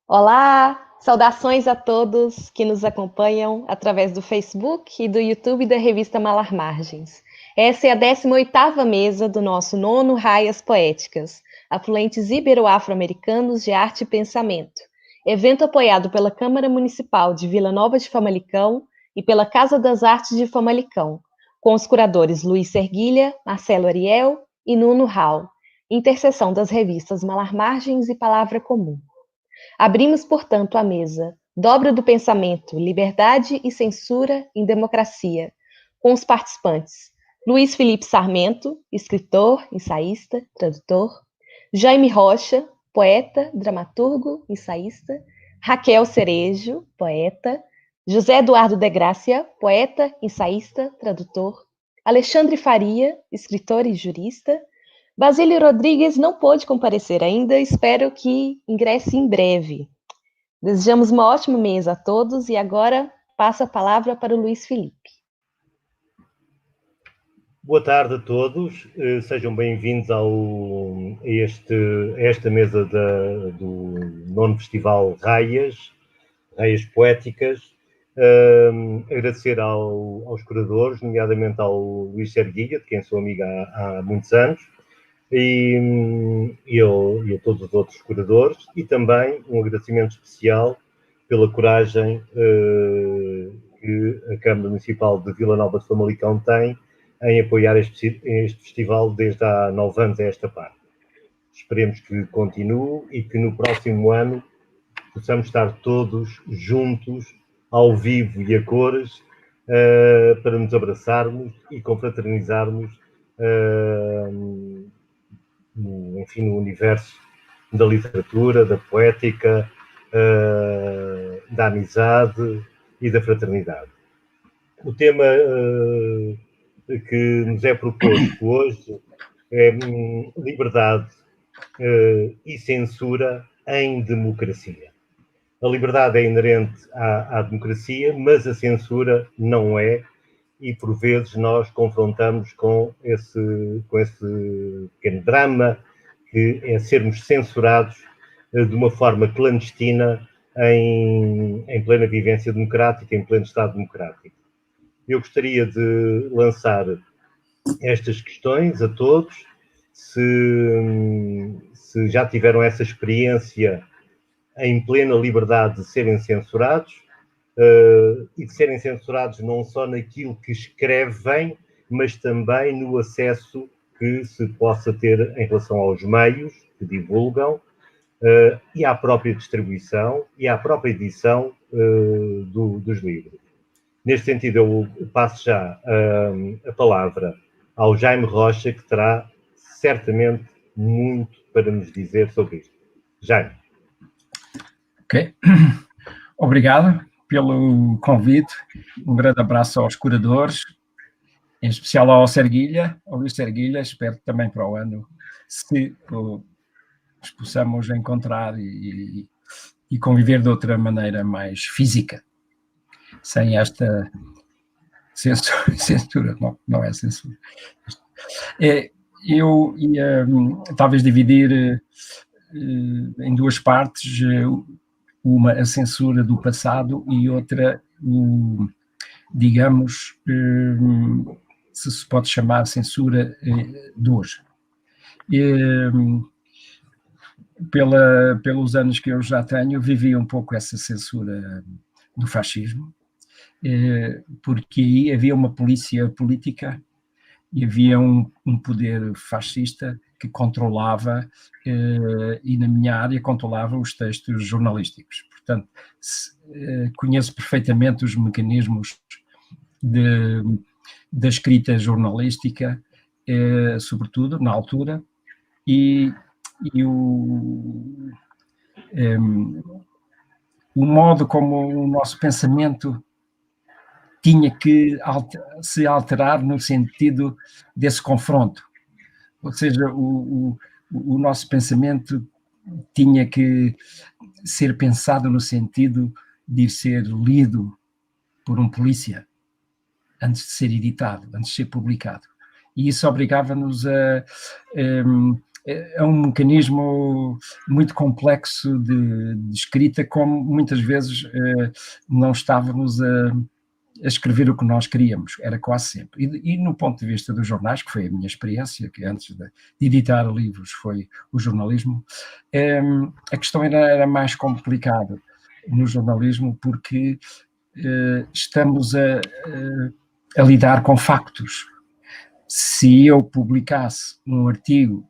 Olá, saudações a todos que nos acompanham através do Facebook e do YouTube da revista Malar Margens. Essa é a 18ª mesa do nosso nono Raias Poéticas, Afluentes Ibero-Afro-Americanos de Arte e Pensamento, evento apoiado pela Câmara Municipal de Vila Nova de Famalicão e pela Casa das Artes de Famalicão, com os curadores Luiz Serguilha, Marcelo Ariel e Nuno Rau, interseção das revistas Malar Margens e Palavra Comum. Abrimos, portanto, a mesa, dobra do pensamento, liberdade e censura em democracia, com os participantes Luiz Felipe Sarmento, escritor, ensaísta, tradutor, Jaime Rocha, poeta, dramaturgo, ensaísta, Raquel Cerejo, poeta, José Eduardo de Grácia, poeta, ensaísta, tradutor, Alexandre Faria, escritor e jurista, Basílio Rodrigues não pôde comparecer ainda, espero que ingresse em breve. Desejamos uma ótima mesa a todos e agora passo a palavra para o Luiz Felipe. Boa tarde a todos, sejam bem-vindos a esta mesa do nono Festival Raias Poéticas. Agradecer aos curadores, nomeadamente ao Luís Serguilha, de quem sou amigo há muitos anos, e a todos os outros curadores, e também um agradecimento especial pela coragem que a Câmara Municipal de Vila Nova de Famalicão tem em apoiar este festival desde há 9 anos a esta parte. Esperemos que continue e que no próximo ano possamos estar todos juntos, ao vivo e a cores, para nos abraçarmos e confraternizarmos no universo da literatura, da poética, da amizade e da fraternidade. O tema que nos é proposto hoje é liberdade e censura em democracia. A liberdade é inerente à democracia, mas a censura não é, e por vezes nós confrontamos com esse pequeno drama, que é sermos censurados de uma forma clandestina em plena vivência democrática, em pleno Estado democrático. Eu gostaria de lançar estas questões a todos, se já tiveram essa experiência em plena liberdade de serem censurados, e de serem censurados não só naquilo que escrevem, mas também no acesso que se possa ter em relação aos meios que divulgam, e à própria distribuição e à própria edição dos livros. Neste sentido, eu passo já a palavra ao Jaime Rocha, que terá certamente muito para nos dizer sobre isto. Jaime. Ok. Obrigado pelo convite. Um grande abraço aos curadores, em especial ao Serguilha, ao Luís Serguilha. Espero que também para o ano se nos possamos encontrar e conviver de outra maneira mais física, sem esta censura. Não é censura. Eu ia talvez dividir em duas partes, uma a censura do passado e outra, digamos, se pode chamar censura de hoje. Pelos anos que eu já tenho, vivi um pouco essa censura do fascismo, porque aí havia uma polícia política e havia um poder fascista que controlava, e na minha área controlava os textos jornalísticos. Portanto, conheço perfeitamente os mecanismos da escrita jornalística, sobretudo na altura, e o modo como o nosso pensamento tinha que se alterar no sentido desse confronto. Ou seja, o nosso pensamento tinha que ser pensado no sentido de ser lido por um polícia antes de ser editado, antes de ser publicado. E isso obrigava-nos a é um mecanismo muito complexo de escrita, como muitas vezes não estávamos a escrever o que nós queríamos, era quase sempre. E no ponto de vista dos jornais, que foi a minha experiência, que antes de editar livros foi o jornalismo, a questão era mais complicada no jornalismo, porque estamos a lidar com factos. Se eu publicasse um artigo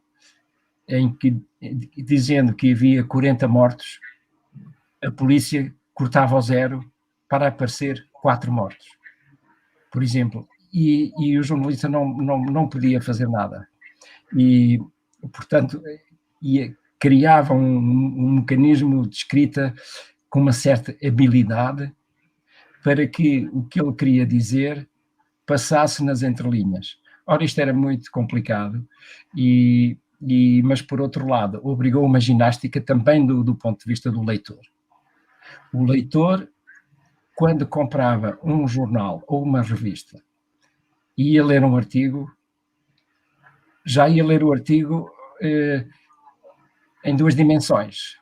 dizendo que havia 40 mortos, a polícia cortava ao zero para aparecer 4 mortos, por exemplo, e o jornalista não podia fazer nada. E, portanto, criava um mecanismo de escrita com uma certa habilidade para que o que ele queria dizer passasse nas entrelinhas. Ora, isto era muito complicado, mas, por outro lado, obrigou uma ginástica também do ponto de vista do leitor. O leitor, quando comprava um jornal ou uma revista e ia ler um artigo, já ia ler o artigo em 2 dimensões.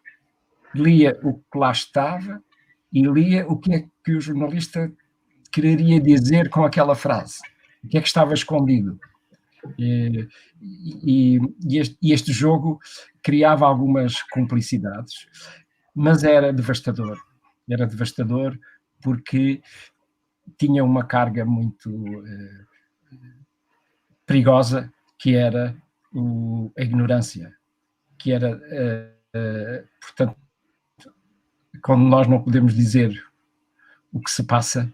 Lia o que lá estava e lia o que é que o jornalista quereria dizer com aquela frase. O que é que estava escondido. E este jogo criava algumas cumplicidades, mas era devastador. Era devastador porque tinha uma carga muito perigosa, que era a ignorância, que era, portanto, quando nós não podemos dizer o que se passa,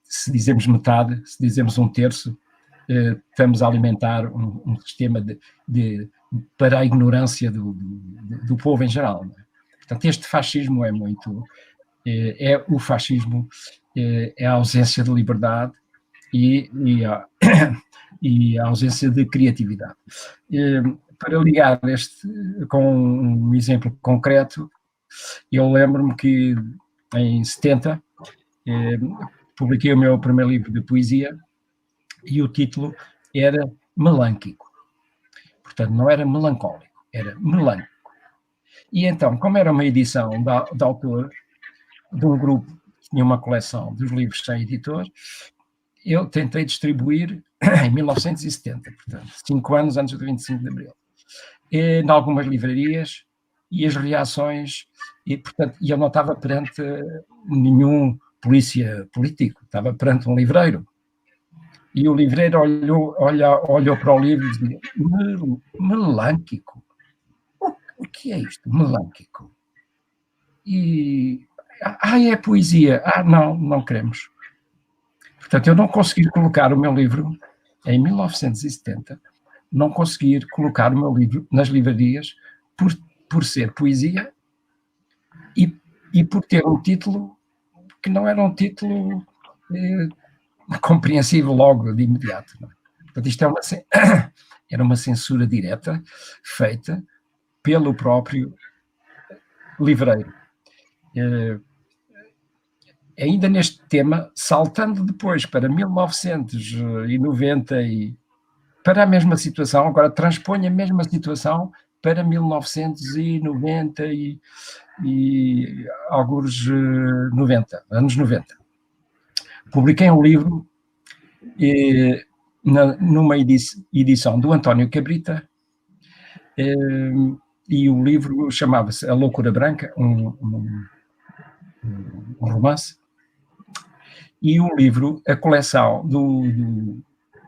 se dizemos metade, se dizemos 1/3, estamos a alimentar um sistema para a ignorância do povo em geral. Não é? Portanto, este fascismo é muito... o fascismo é a ausência de liberdade e a ausência de criatividade. Para ligar este com um exemplo concreto, eu lembro-me que em 70 publiquei o meu primeiro livro de poesia e o título era Melânquico. Portanto, não era melancólico, era melânquico. E então, como era uma edição de autor de um grupo que tinha uma coleção dos livros sem editor, eu tentei distribuir em 1970, portanto, 5 anos antes do 25 de Abril, em algumas livrarias, e as reações, portanto, eu não estava perante nenhum polícia político, estava perante um livreiro. E o livreiro olhou para o livro e dizia: melânquico? O que é isto, melânquico? E... é poesia. Não queremos. Portanto, eu não consegui colocar o meu livro, em 1970, não consegui colocar o meu livro nas livrarias por ser poesia e por ter um título que não era um título compreensível logo, de imediato. Não é? Portanto, isto era uma censura direta feita pelo próprio livreiro. Ainda neste tema, saltando depois para 1990 e para a mesma situação, agora transponho a mesma situação para 1990 e alguns 90, anos 90. Publiquei um livro numa edição do António Cabrita, e o livro chamava-se A Loucura Branca, um romance. E o livro, a coleção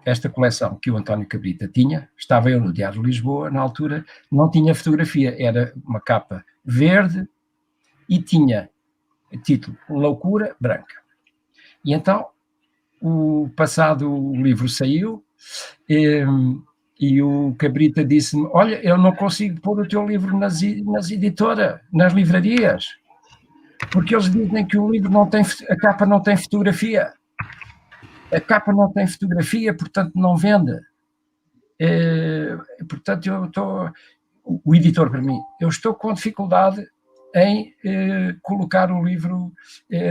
esta coleção que o António Cabrita tinha, estava eu no Diário de Lisboa, na altura, não tinha fotografia, era uma capa verde e tinha o título Loucura Branca. E então, o livro saiu e o Cabrita disse-me: olha, eu não consigo pôr o teu livro nas editoras, nas livrarias, porque eles dizem que o livro a capa não tem fotografia. A capa não tem fotografia, portanto não vende. Portanto, o editor, para mim, eu estou com dificuldade em colocar o livro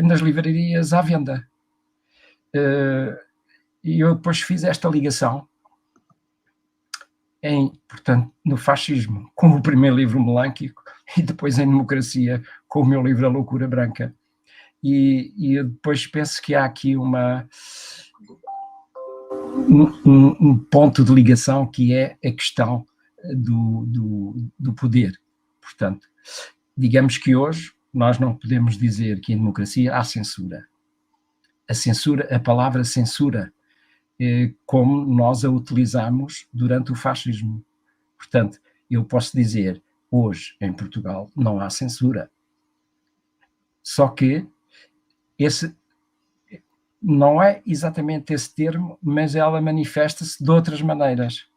nas livrarias à venda. E eu depois fiz esta ligação portanto, no fascismo, com o primeiro livro melânquico, e depois em democracia, com o meu livro A Loucura Branca. E eu depois penso que há aqui um ponto de ligação, que é a questão do poder. Portanto, digamos que hoje nós não podemos dizer que em democracia há censura. A palavra censura, como nós a utilizamos durante o fascismo. Portanto, eu posso dizer, hoje em Portugal não há censura. Só que esse não é exatamente esse termo, mas ela manifesta-se de outras maneiras,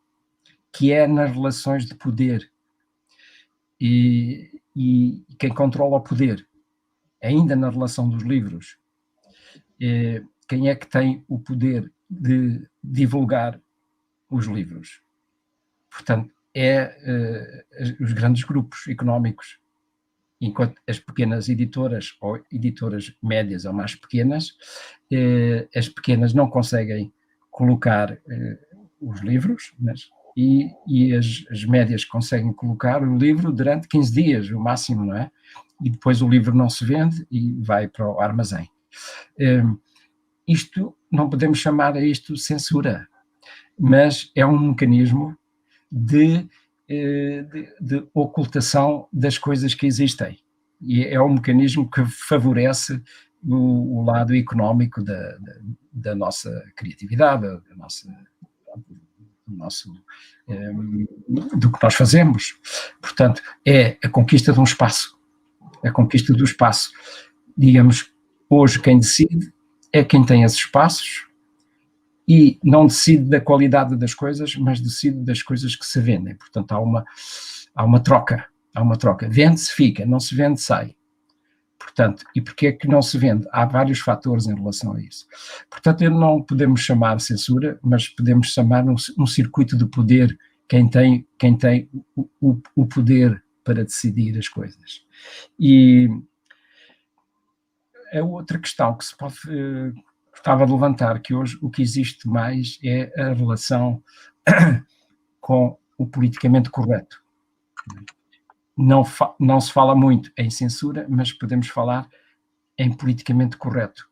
que é nas relações de poder. E quem controla o poder, ainda na relação dos livros, quem é que tem o poder de divulgar os livros? Portanto, os grandes grupos económicos, enquanto as pequenas editoras, ou editoras médias ou mais pequenas, as pequenas não conseguem colocar os livros, e as médias conseguem colocar o livro durante 15 dias, o máximo, não é? E depois o livro não se vende e vai para o armazém. Isto, não podemos chamar a isto censura, mas é um mecanismo de ocultação das coisas que existem. E é um mecanismo que favorece o lado económico da nossa criatividade, do que nós fazemos. Portanto, é a conquista de um espaço, a conquista do espaço. Digamos, hoje quem decide é quem tem esses espaços, e não decide da qualidade das coisas, mas decide das coisas que se vendem. Portanto, há uma troca. Vende-se, fica, não se vende, sai. Portanto, e porquê é que não se vende? Há vários fatores em relação a isso. Portanto, não podemos chamar censura, mas podemos chamar um circuito de poder, quem tem o poder para decidir as coisas. E a outra questão que se pode... Gostava de levantar que hoje o que existe mais é a relação com o politicamente correto. Não se fala muito em censura, mas podemos falar em politicamente correto.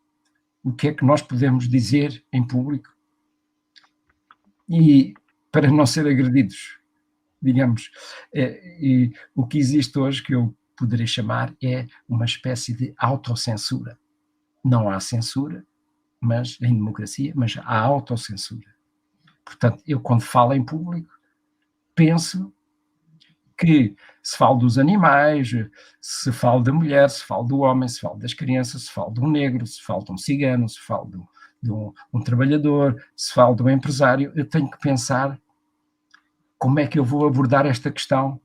O que é que nós podemos dizer em público e para não ser agredidos, digamos. E o que existe hoje, que eu poderia chamar, é uma espécie de autocensura. Não há censura, mas em democracia, mas há autocensura. Portanto, eu quando falo em público, penso que se falo dos animais, se falo da mulher, se falo do homem, se falo das crianças, se falo de um negro, se falo de um cigano, se falo de um trabalhador, se falo de um empresário, eu tenho que pensar como é que eu vou abordar esta questão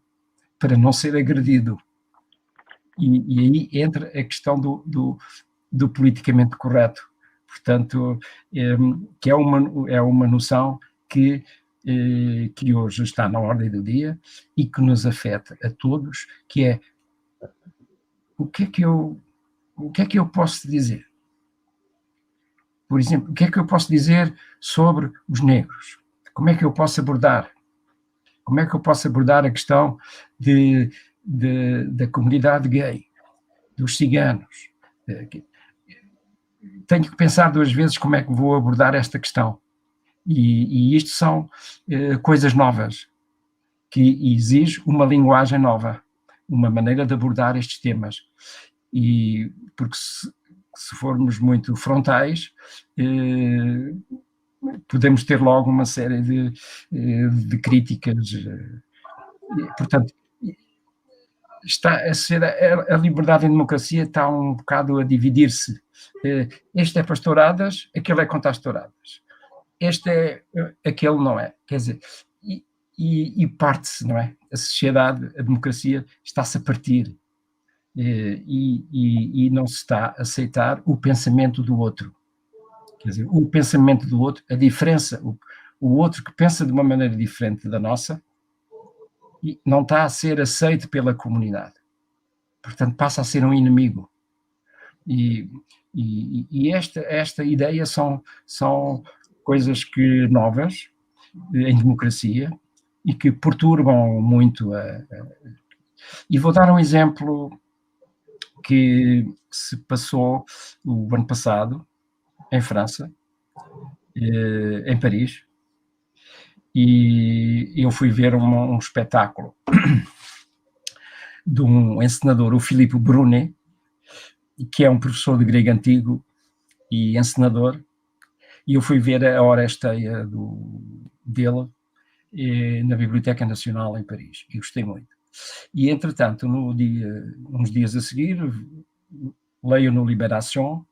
para não ser agredido. E aí entra a questão do politicamente correto. Portanto, que é uma noção que hoje está na ordem do dia e que nos afeta a todos, que é o que é que eu posso dizer? Por exemplo, o que é que eu posso dizer sobre os negros? Como é que eu posso abordar? Como é que eu posso abordar a questão da comunidade gay, dos ciganos? Tenho que pensar duas vezes como é que vou abordar esta questão. E isto são coisas novas, que exige uma linguagem nova, uma maneira de abordar estes temas. E porque se formos muito frontais, podemos ter logo uma série de críticas. Portanto, a liberdade em democracia está um bocado a dividir-se. Este é para as touradas, aquele é contra as touradas. Este é, aquele não é. Quer dizer, e parte-se, não é? A sociedade, a democracia, está-se a partir. E não se está a aceitar o pensamento do outro. Quer dizer, o pensamento do outro, a diferença, o outro que pensa de uma maneira diferente da nossa, e não está a ser aceito pela comunidade. Portanto, passa a ser um inimigo. E esta ideia são coisas novas em democracia, e que perturbam muito E vou dar um exemplo que se passou o ano passado, em França, em Paris, e eu fui ver um espetáculo de um encenador, o Philippe Brunet, que é um professor de grego antigo e encenador, e eu fui ver a Oresteia dele na Biblioteca Nacional em Paris, e gostei muito. E, entretanto, uns dias a seguir, leio no Libération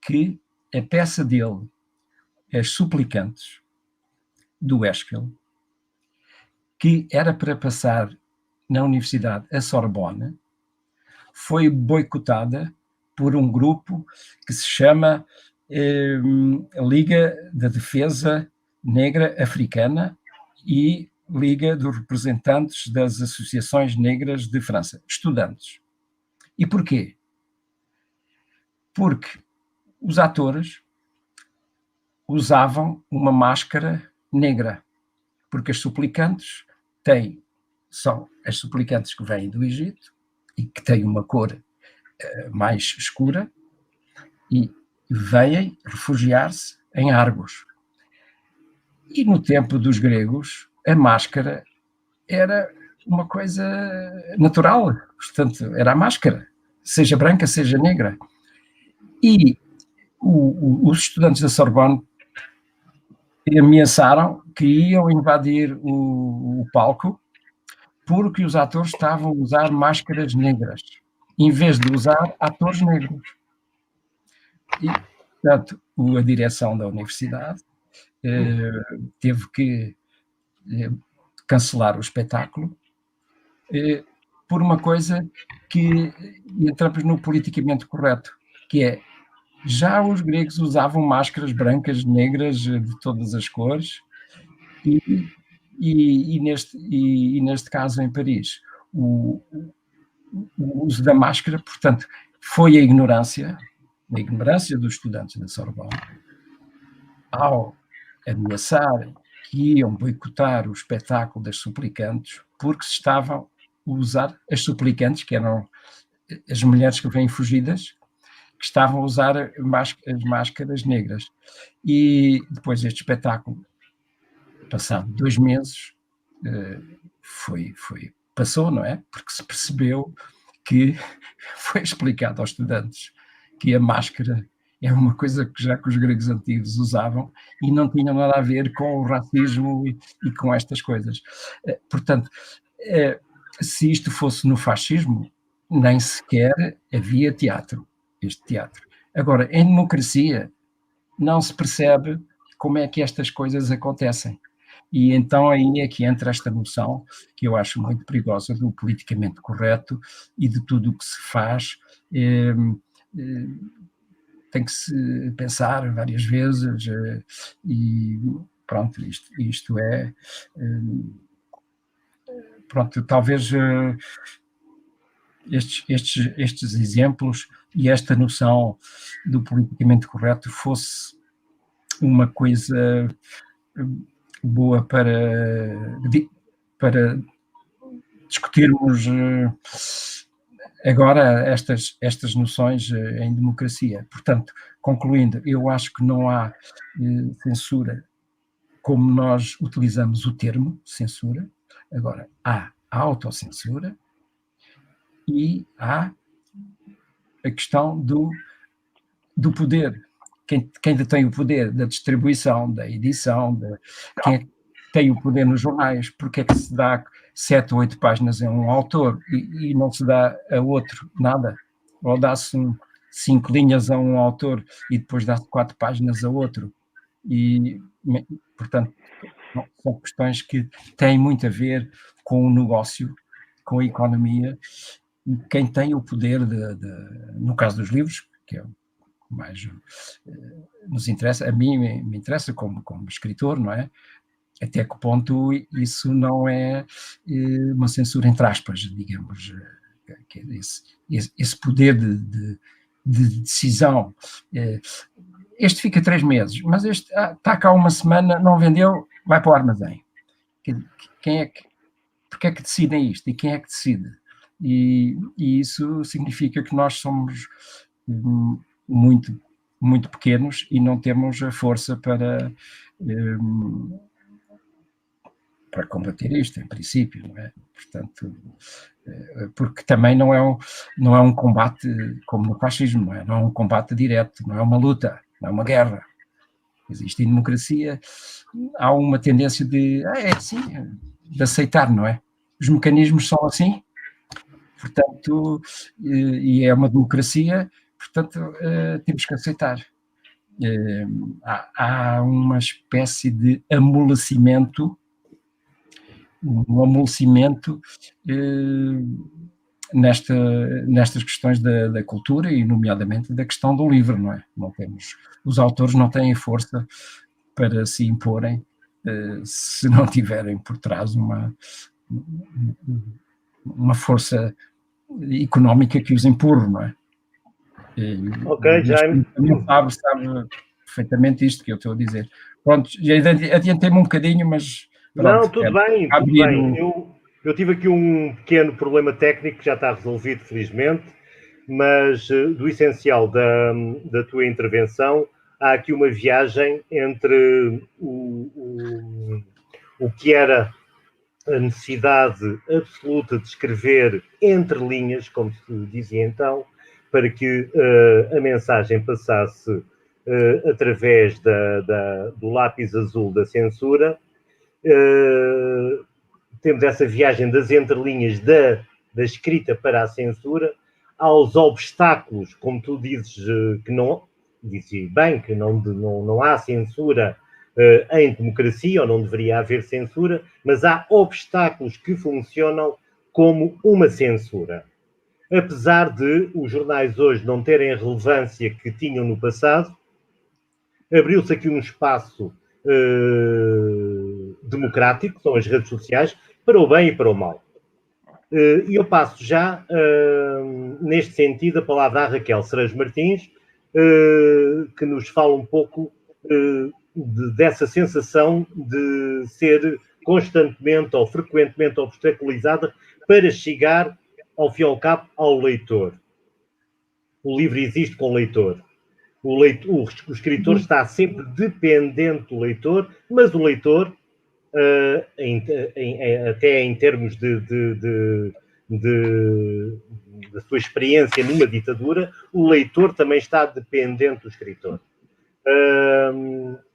que a peça dele, As Suplicantes, do Esquil, que era para passar na Universidade a Sorbonne, foi boicotada por um grupo que se chama Liga da Defesa Negra Africana e Liga dos Representantes das Associações Negras de França, estudantes. E porquê? Porque os atores usavam uma máscara negra, porque as suplicantes são as suplicantes que vêm do Egito e que têm uma cor mais escura e vêm refugiar-se em Argos. E no tempo dos gregos, a máscara era uma coisa natural, portanto, era a máscara, seja branca, seja negra. E os estudantes da Sorbonne ameaçaram que iam invadir o palco porque os atores estavam a usar máscaras negras, em vez de usar atores negros. E, portanto, a direção da universidade teve que cancelar o espetáculo por uma coisa que entramos no politicamente correto, que é, já os gregos usavam máscaras brancas, negras, de todas as cores, e neste caso em Paris, o uso da máscara, portanto, foi a ignorância dos estudantes da Sorbonne, ao ameaçar que iam boicotar o espetáculo das suplicantes, porque se estavam a usar as suplicantes, que eram as mulheres que vêm fugidas, que estavam a usar as máscaras negras. E depois este espetáculo, passado 2 meses, passou, não é? Porque se percebeu que foi explicado aos estudantes que a máscara é uma coisa que já que os gregos antigos usavam e não tinha nada a ver com o racismo e com estas coisas. Portanto, se isto fosse no fascismo, nem sequer havia este teatro. Agora, em democracia, não se percebe como é que estas coisas acontecem. E então aí é que entra esta noção, que eu acho muito perigosa, do politicamente correto e de tudo o que se faz. Tem que se pensar várias vezes e pronto, isto é... Pronto, talvez estes exemplos e esta noção do politicamente correto fosse uma coisa boa para discutirmos agora estas noções em democracia. Portanto, concluindo, eu acho que não há censura como nós utilizamos o termo censura. Agora, há a autocensura e há a questão do poder. Quem detém o poder da distribuição, da edição, quem é que tem o poder nos jornais, porque é que se dá 7 ou 8 páginas a um autor e não se dá a outro nada? Ou dá-se 5 linhas a um autor e depois dá-se 4 páginas a outro? E, portanto, são questões que têm muito a ver com o negócio, com a economia, e quem tem o poder, no caso dos livros, que é o que mais nos interessa, a mim me interessa como escritor, não é? Até que ponto isso não é uma censura, entre aspas, digamos, esse poder de decisão. Este fica 3 meses, mas este está cá uma semana, não vendeu, vai para o armazém. porque é que decidem isto? E quem é que decide? E isso significa que nós somos muito, muito pequenos e não temos a força para combater isto, em princípio, não é? Portanto, porque também não é um combate como no fascismo, não é um combate direto, não é uma luta, não é uma guerra. Existe em democracia, há uma tendência de aceitar, não é? Os mecanismos são assim, portanto, e é uma democracia, portanto, temos que aceitar. Há uma espécie de amolecimento, nestas questões da cultura e, nomeadamente, da questão do livro, não é? Os autores não têm força para se imporem se não tiverem por trás uma força económica que os empurre, não é? Ok, Jaime. Sabe perfeitamente isto que eu estou a dizer. Pronto, adiantei-me um bocadinho, mas pronto. Não, tudo bem, tudo bem. Eu tive aqui um pequeno problema técnico que já está resolvido, felizmente, mas do essencial da tua intervenção, há aqui uma viagem entre o que era a necessidade absoluta de escrever entre linhas, como se dizia então, para que a mensagem passasse através do lápis azul da censura. Temos essa viagem das entrelinhas da escrita para a censura, aos obstáculos, como tu dizes, que não, disse bem, que não há censura em democracia, ou não deveria haver censura, mas há obstáculos que funcionam como uma censura. Apesar de os jornais hoje não terem a relevância que tinham no passado, abriu-se aqui um espaço democrático, são as redes sociais, para o bem e para o mal. E eu passo já, neste sentido, a palavra à Raquel Cerejo Martins, que nos fala um pouco dessa sensação de ser constantemente ou frequentemente obstaculizada para chegar, ao fim e ao cabo, ao leitor. O livro existe com o leitor. O escritor está sempre dependente do leitor, mas o leitor, até em termos da sua experiência numa ditadura, o leitor também está dependente do escritor.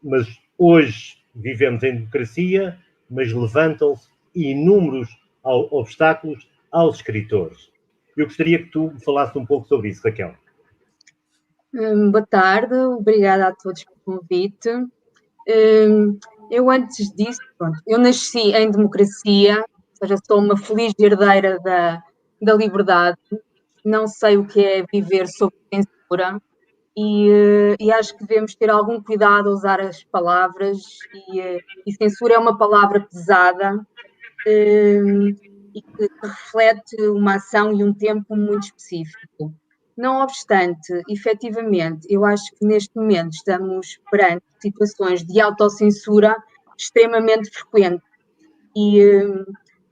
Mas hoje vivemos em democracia, mas levantam-se inúmeros obstáculos aos escritores. Eu gostaria que tu falasse um pouco sobre isso, Raquel. Boa tarde, obrigada a todos pelo convite. Eu, antes disso, eu nasci em democracia, ou seja, sou uma feliz herdeira da liberdade, não sei o que é viver sob censura e acho que devemos ter algum cuidado a usar as palavras e censura é uma palavra pesada e que reflete uma ação e um tempo muito específico. Não obstante, efetivamente, eu acho que neste momento estamos perante situações de autocensura extremamente frequentes e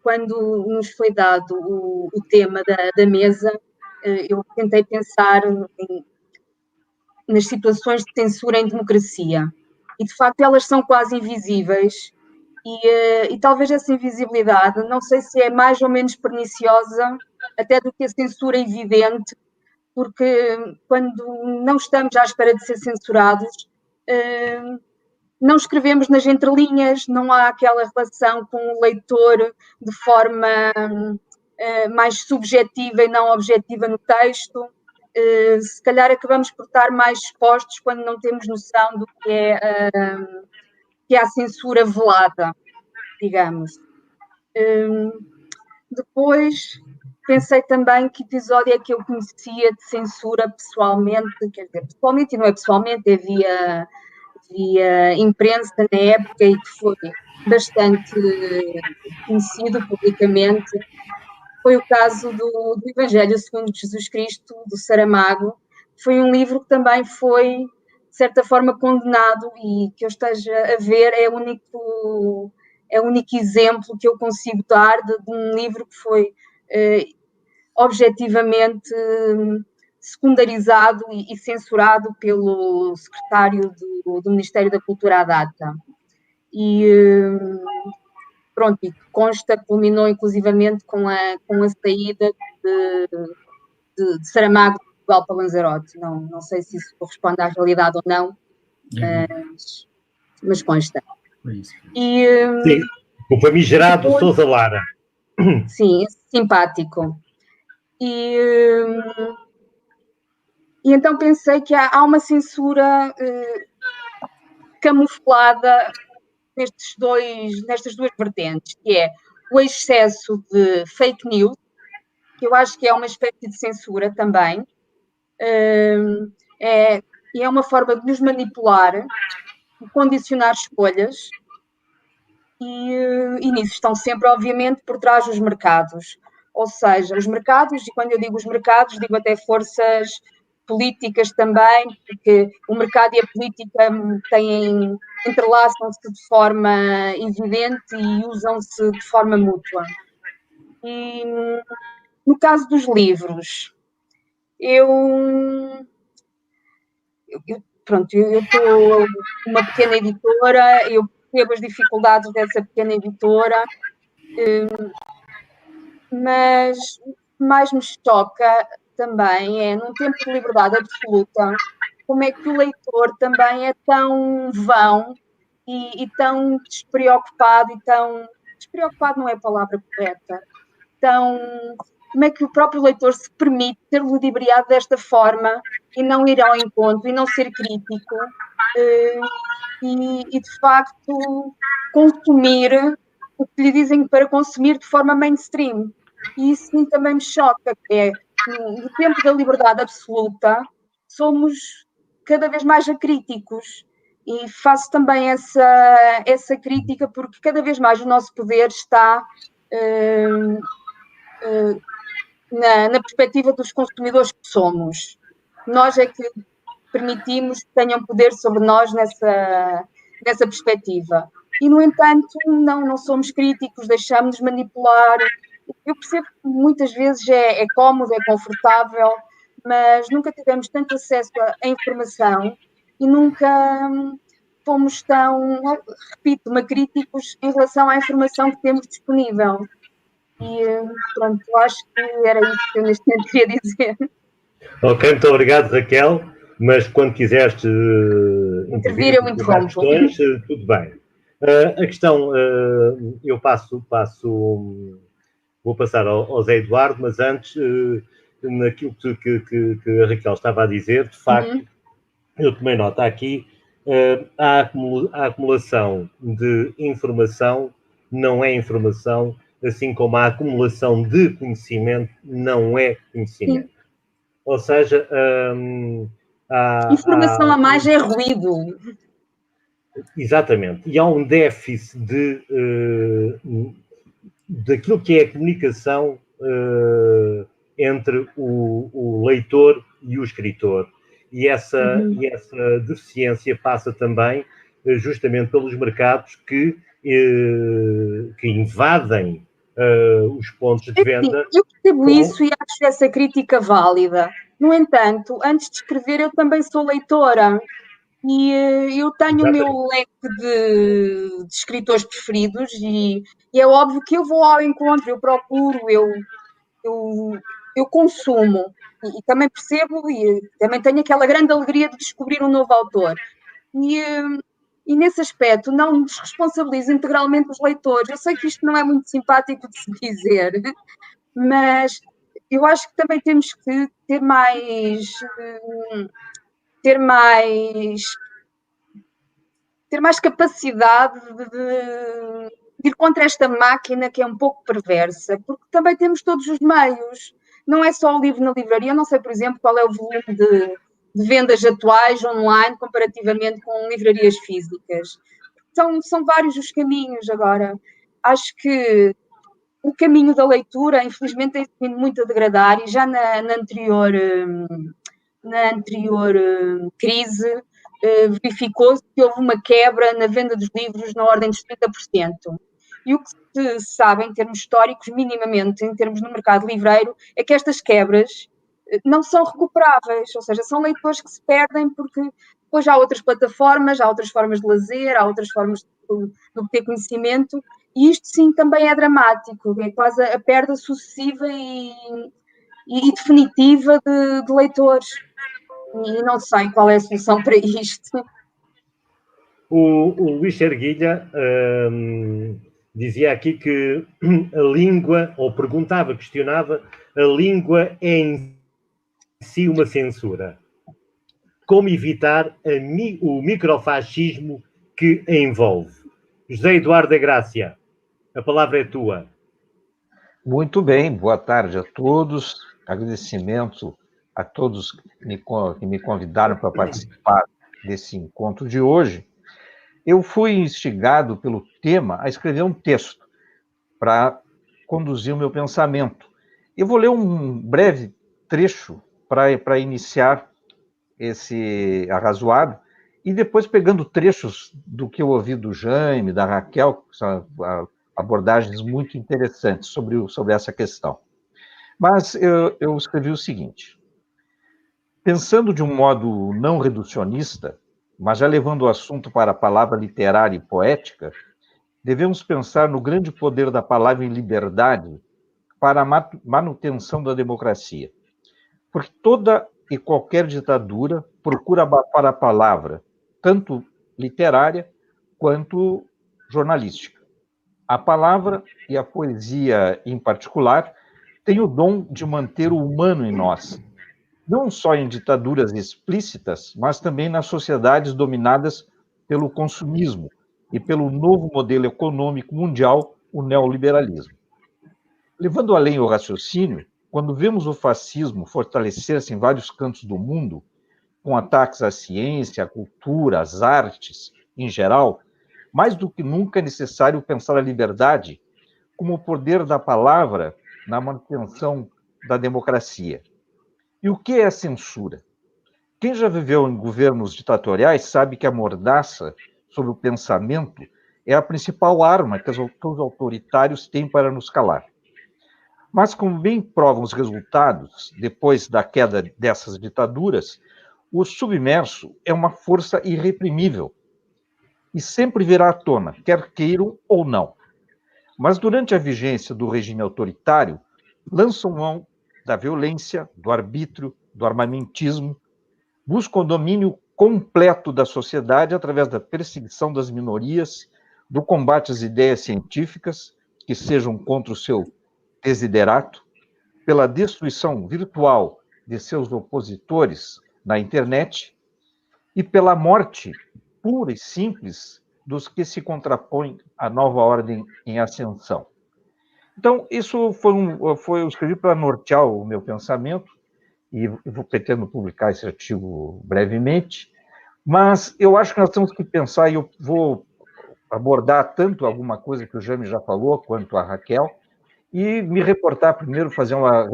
quando nos foi dado o tema da mesa, eu tentei pensar nas situações de censura em democracia e de facto elas são quase invisíveis e talvez essa invisibilidade, não sei se é mais ou menos perniciosa até do que a censura evidente, porque quando não estamos à espera de ser censurados, não escrevemos nas entrelinhas, não há aquela relação com o leitor de forma mais subjetiva e não objetiva no texto. Se calhar acabamos por estar mais expostos quando não temos noção do que é a censura velada, digamos. Depois pensei também que episódio é que eu conhecia de censura pessoalmente, quer dizer, pessoalmente e não é pessoalmente, é via imprensa na época e que foi bastante conhecido publicamente. Foi o caso do Evangelho segundo Jesus Cristo, do Saramago. Foi um livro que também foi, de certa forma, condenado e que eu esteja a ver é é o único exemplo que eu consigo dar de um livro que foi objetivamente secundarizado e censurado pelo secretário do Ministério da Cultura à data. E pronto, e consta, culminou inclusivamente com a saída de Saramago de Portugal para Lanzarote. Não sei se isso corresponde à realidade ou não, mas consta. E, sim, o famigerado depois, Sousa Lara. Sim, é simpático. E então pensei que há uma censura camuflada nestas duas vertentes, que é o excesso de fake news, que eu acho que é uma espécie de censura também, e é uma forma de nos manipular, de condicionar escolhas, e nisso estão sempre, obviamente, por trás os mercados. Ou seja, os mercados, e quando eu digo os mercados, digo até forças políticas também, porque o mercado e a política entrelaçam-se de forma evidente e usam-se de forma mútua. E no caso dos livros, eu estou uma pequena editora, eu percebo as dificuldades dessa pequena editora, mas o que mais me choca também é, num tempo de liberdade absoluta, como é que o leitor também é tão vão e tão despreocupado, despreocupado não é a palavra correta, como é que o próprio leitor se permite ser ludibriado desta forma e não ir ao encontro e não ser crítico e de facto consumir o que lhe dizem para consumir de forma mainstream. E isso sim também me choca, que é, no tempo da liberdade absoluta, somos cada vez mais acríticos. E faço também essa crítica porque cada vez mais o nosso poder está na perspectiva dos consumidores que somos. Nós é que permitimos que tenham poder sobre nós nessa perspectiva. E, no entanto, não somos críticos, deixamos-nos manipular. Eu percebo que muitas vezes é cómodo, é confortável, mas nunca tivemos tanto acesso à informação e nunca fomos tão, repito, críticos em relação à informação que temos disponível. E pronto, eu acho que era isso que eu neste momento queria dizer. Ok, muito obrigado, Raquel. Mas quando quiseres intervir, eu interrompo. Questões, tudo bem. A questão, eu vou passar ao Zé Eduardo, mas antes, naquilo que a Raquel estava a dizer, de facto, eu tomei nota aqui, a acumulação de informação não é informação, assim como a acumulação de conhecimento não é conhecimento. Sim. Ou seja, informação a mais é ruído. Exatamente. E há um déficit daquilo que é a comunicação entre o leitor e o escritor. E essa deficiência passa também justamente pelos mercados que invadem os pontos de venda. Eu percebo isso e acho essa crítica válida. No entanto, antes de escrever, eu também sou leitora. E eu tenho o meu leque de escritores preferidos e é óbvio que eu vou ao encontro, eu procuro, eu consumo e também percebo e também tenho aquela grande alegria de descobrir um novo autor. E nesse aspecto não desresponsabilizo integralmente os leitores. Eu sei que isto não é muito simpático de se dizer, mas eu acho que também temos que ter mais capacidade de ir contra esta máquina que é um pouco perversa, porque também temos todos os meios. Não é só o livro na livraria. Eu não sei, por exemplo, qual é o volume de vendas atuais online comparativamente com livrarias físicas. São vários os caminhos agora. Acho que o caminho da leitura, infelizmente, tem vindo muito a degradar e já na anterior crise verificou-se que houve uma quebra na venda dos livros na ordem dos 30%. E o que se sabe em termos históricos, minimamente, em termos no mercado livreiro, é que estas quebras não são recuperáveis, ou seja, são leitores que se perdem porque depois há outras plataformas, há outras formas de lazer, há outras formas de obter conhecimento, e isto sim também é dramático, é quase a perda sucessiva e definitiva de leitores. E não sei qual é a solução para isto. O Luís Erguilha dizia aqui que a língua, ou perguntava, questionava, a língua é em si uma censura. Como evitar o microfascismo que a envolve? José Eduardo da Grácia, a palavra é tua. Muito bem, boa tarde a todos. Agradecimento a todos que me convidaram para participar desse encontro de hoje. Eu fui instigado pelo tema a escrever um texto para conduzir o meu pensamento. Eu vou ler um breve trecho para iniciar esse arrazoado, e depois pegando trechos do que eu ouvi do Jaime, da Raquel, que são abordagens muito interessantes sobre essa questão. Mas eu escrevi o seguinte: pensando de um modo não reducionista, mas já levando o assunto para a palavra literária e poética, devemos pensar no grande poder da palavra em liberdade para a manutenção da democracia. Porque toda e qualquer ditadura procura abafar a palavra, tanto literária quanto jornalística. A palavra, e a poesia em particular, têm o dom de manter o humano em nós, não só em ditaduras explícitas, mas também nas sociedades dominadas pelo consumismo e pelo novo modelo econômico mundial, o neoliberalismo. Levando além o raciocínio, quando vemos o fascismo fortalecer-se em vários cantos do mundo, com ataques à ciência, à cultura, às artes, em geral, mais do que nunca é necessário pensar a liberdade como o poder da palavra na manutenção da democracia. E o que é a censura? Quem já viveu em governos ditatoriais sabe que a mordaça sobre o pensamento é a principal arma que os autoritários têm para nos calar. Mas, como bem provam os resultados, depois da queda dessas ditaduras, o submerso é uma força irreprimível e sempre virá à tona, quer queiram ou não. Mas, durante a vigência do regime autoritário, lançam mão da violência, do arbítrio, do armamentismo, buscam o domínio completo da sociedade através da perseguição das minorias, do combate às ideias científicas, que sejam contra o seu desiderato, pela destruição virtual de seus opositores na internet e pela morte pura e simples dos que se contrapõem à nova ordem em ascensão. Então, isso eu escrevi para nortear o meu pensamento, e pretendo publicar esse artigo brevemente, mas eu acho que nós temos que pensar, e eu vou abordar tanto alguma coisa que o Jaime já falou, quanto a Raquel, e me reportar primeiro, fazer uma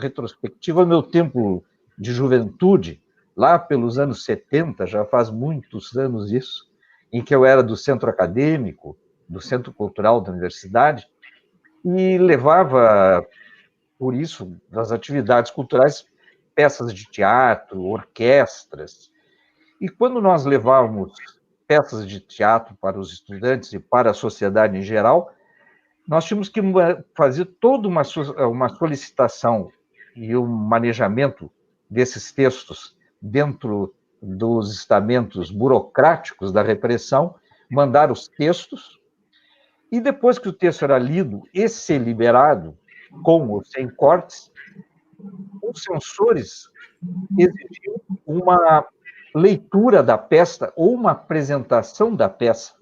retrospectiva ao meu tempo de juventude, lá pelos anos 70, já faz muitos anos isso, em que eu era do centro acadêmico, do centro cultural da universidade, e levava, por isso, das atividades culturais, peças de teatro, orquestras. E quando nós levávamos peças de teatro para os estudantes e para a sociedade em geral, nós tínhamos que fazer toda uma solicitação e um manejamento desses textos dentro dos estamentos burocráticos da repressão, mandar os textos, e depois que o texto era lido e ser liberado, com ou sem cortes, os censores exigiam uma leitura da peça ou uma apresentação da peça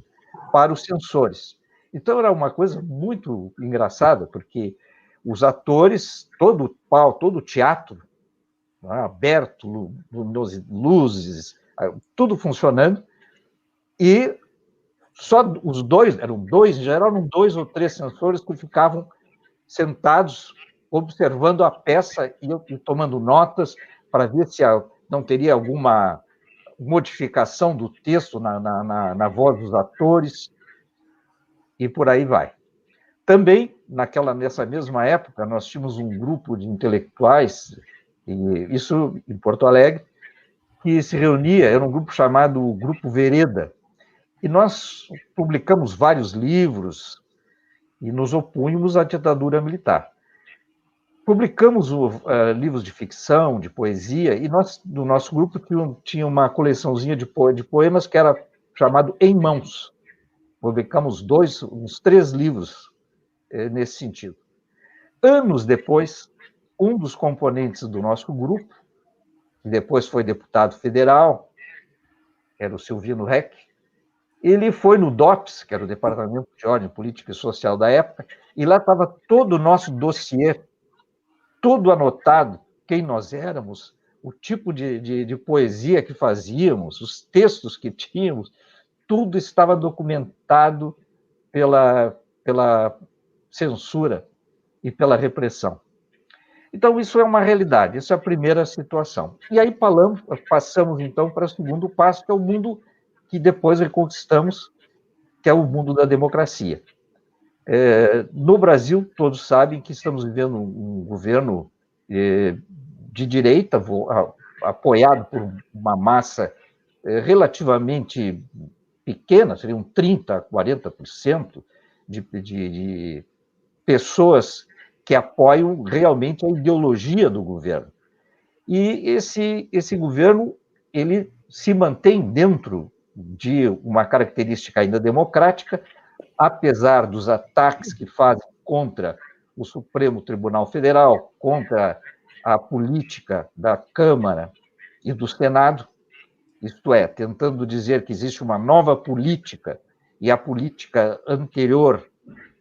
para os censores. Então, era uma coisa muito engraçada, porque os atores, todo o teatro, aberto, luzes, tudo funcionando, e só os dois, em geral, eram 2 ou 3 censores que ficavam sentados, observando a peça e tomando notas para ver se não teria alguma modificação do texto na voz dos atores, e por aí vai. Também, nessa mesma época, nós tínhamos um grupo de intelectuais, e isso em Porto Alegre, que se reunia, era um grupo chamado Grupo Vereda, e nós publicamos vários livros e nos opunhamos à ditadura militar. Publicamos livros de ficção, de poesia, e nós, do nosso grupo, tinha uma coleçãozinha de poemas que era chamado Em Mãos. Publicamos uns 3 livros nesse sentido. Anos depois, um dos componentes do nosso grupo, que depois foi deputado federal, era o Silvino Reck, ele foi no DOPS, que era o Departamento de Ordem Política e Social da época, e lá estava todo o nosso dossiê, tudo anotado, quem nós éramos, o tipo de poesia que fazíamos, os textos que tínhamos, tudo estava documentado pela censura e pela repressão. Então, isso é uma realidade, isso é a primeira situação. E aí passamos, então, para o segundo passo, que é o mundo que depois reconquistamos, que é o mundo da democracia. No Brasil, todos sabem que estamos vivendo um governo de direita, apoiado por uma massa relativamente pequena, seriam 30%, 40% de pessoas que apoiam realmente a ideologia do governo. E esse governo, ele se mantém dentro de uma característica ainda democrática, apesar dos ataques que fazem contra o Supremo Tribunal Federal, contra a política da Câmara e do Senado, isto é, tentando dizer que existe uma nova política e a política anterior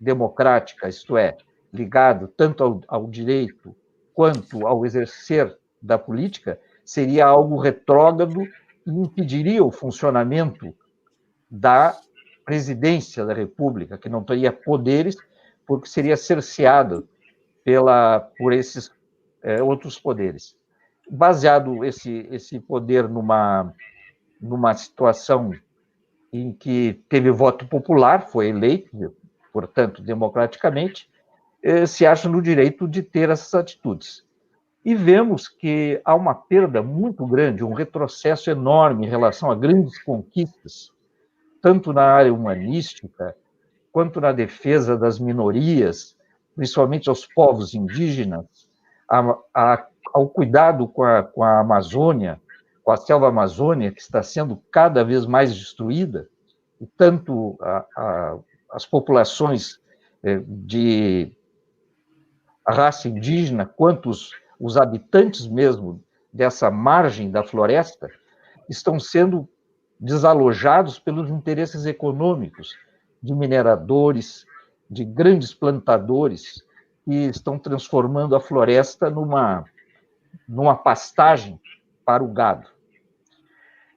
democrática, isto é, ligado tanto ao direito quanto ao exercer da política, seria algo retrógrado e impediria o funcionamento da presidência da República, que não teria poderes, porque seria cerceado por esses outros poderes. Baseado esse poder numa situação em que teve voto popular, foi eleito, portanto, democraticamente, se acha no direito de ter essas atitudes. E vemos que há uma perda muito grande, um retrocesso enorme em relação a grandes conquistas, tanto na área humanística, quanto na defesa das minorias, principalmente aos povos indígenas, ao cuidado com a Amazônia, com a selva amazônica, que está sendo cada vez mais destruída, e tanto as populações de raça indígena, quanto os habitantes mesmo dessa margem da floresta, estão sendo desalojados pelos interesses econômicos de mineradores, de grandes plantadores, que estão transformando a floresta numa pastagem para o gado.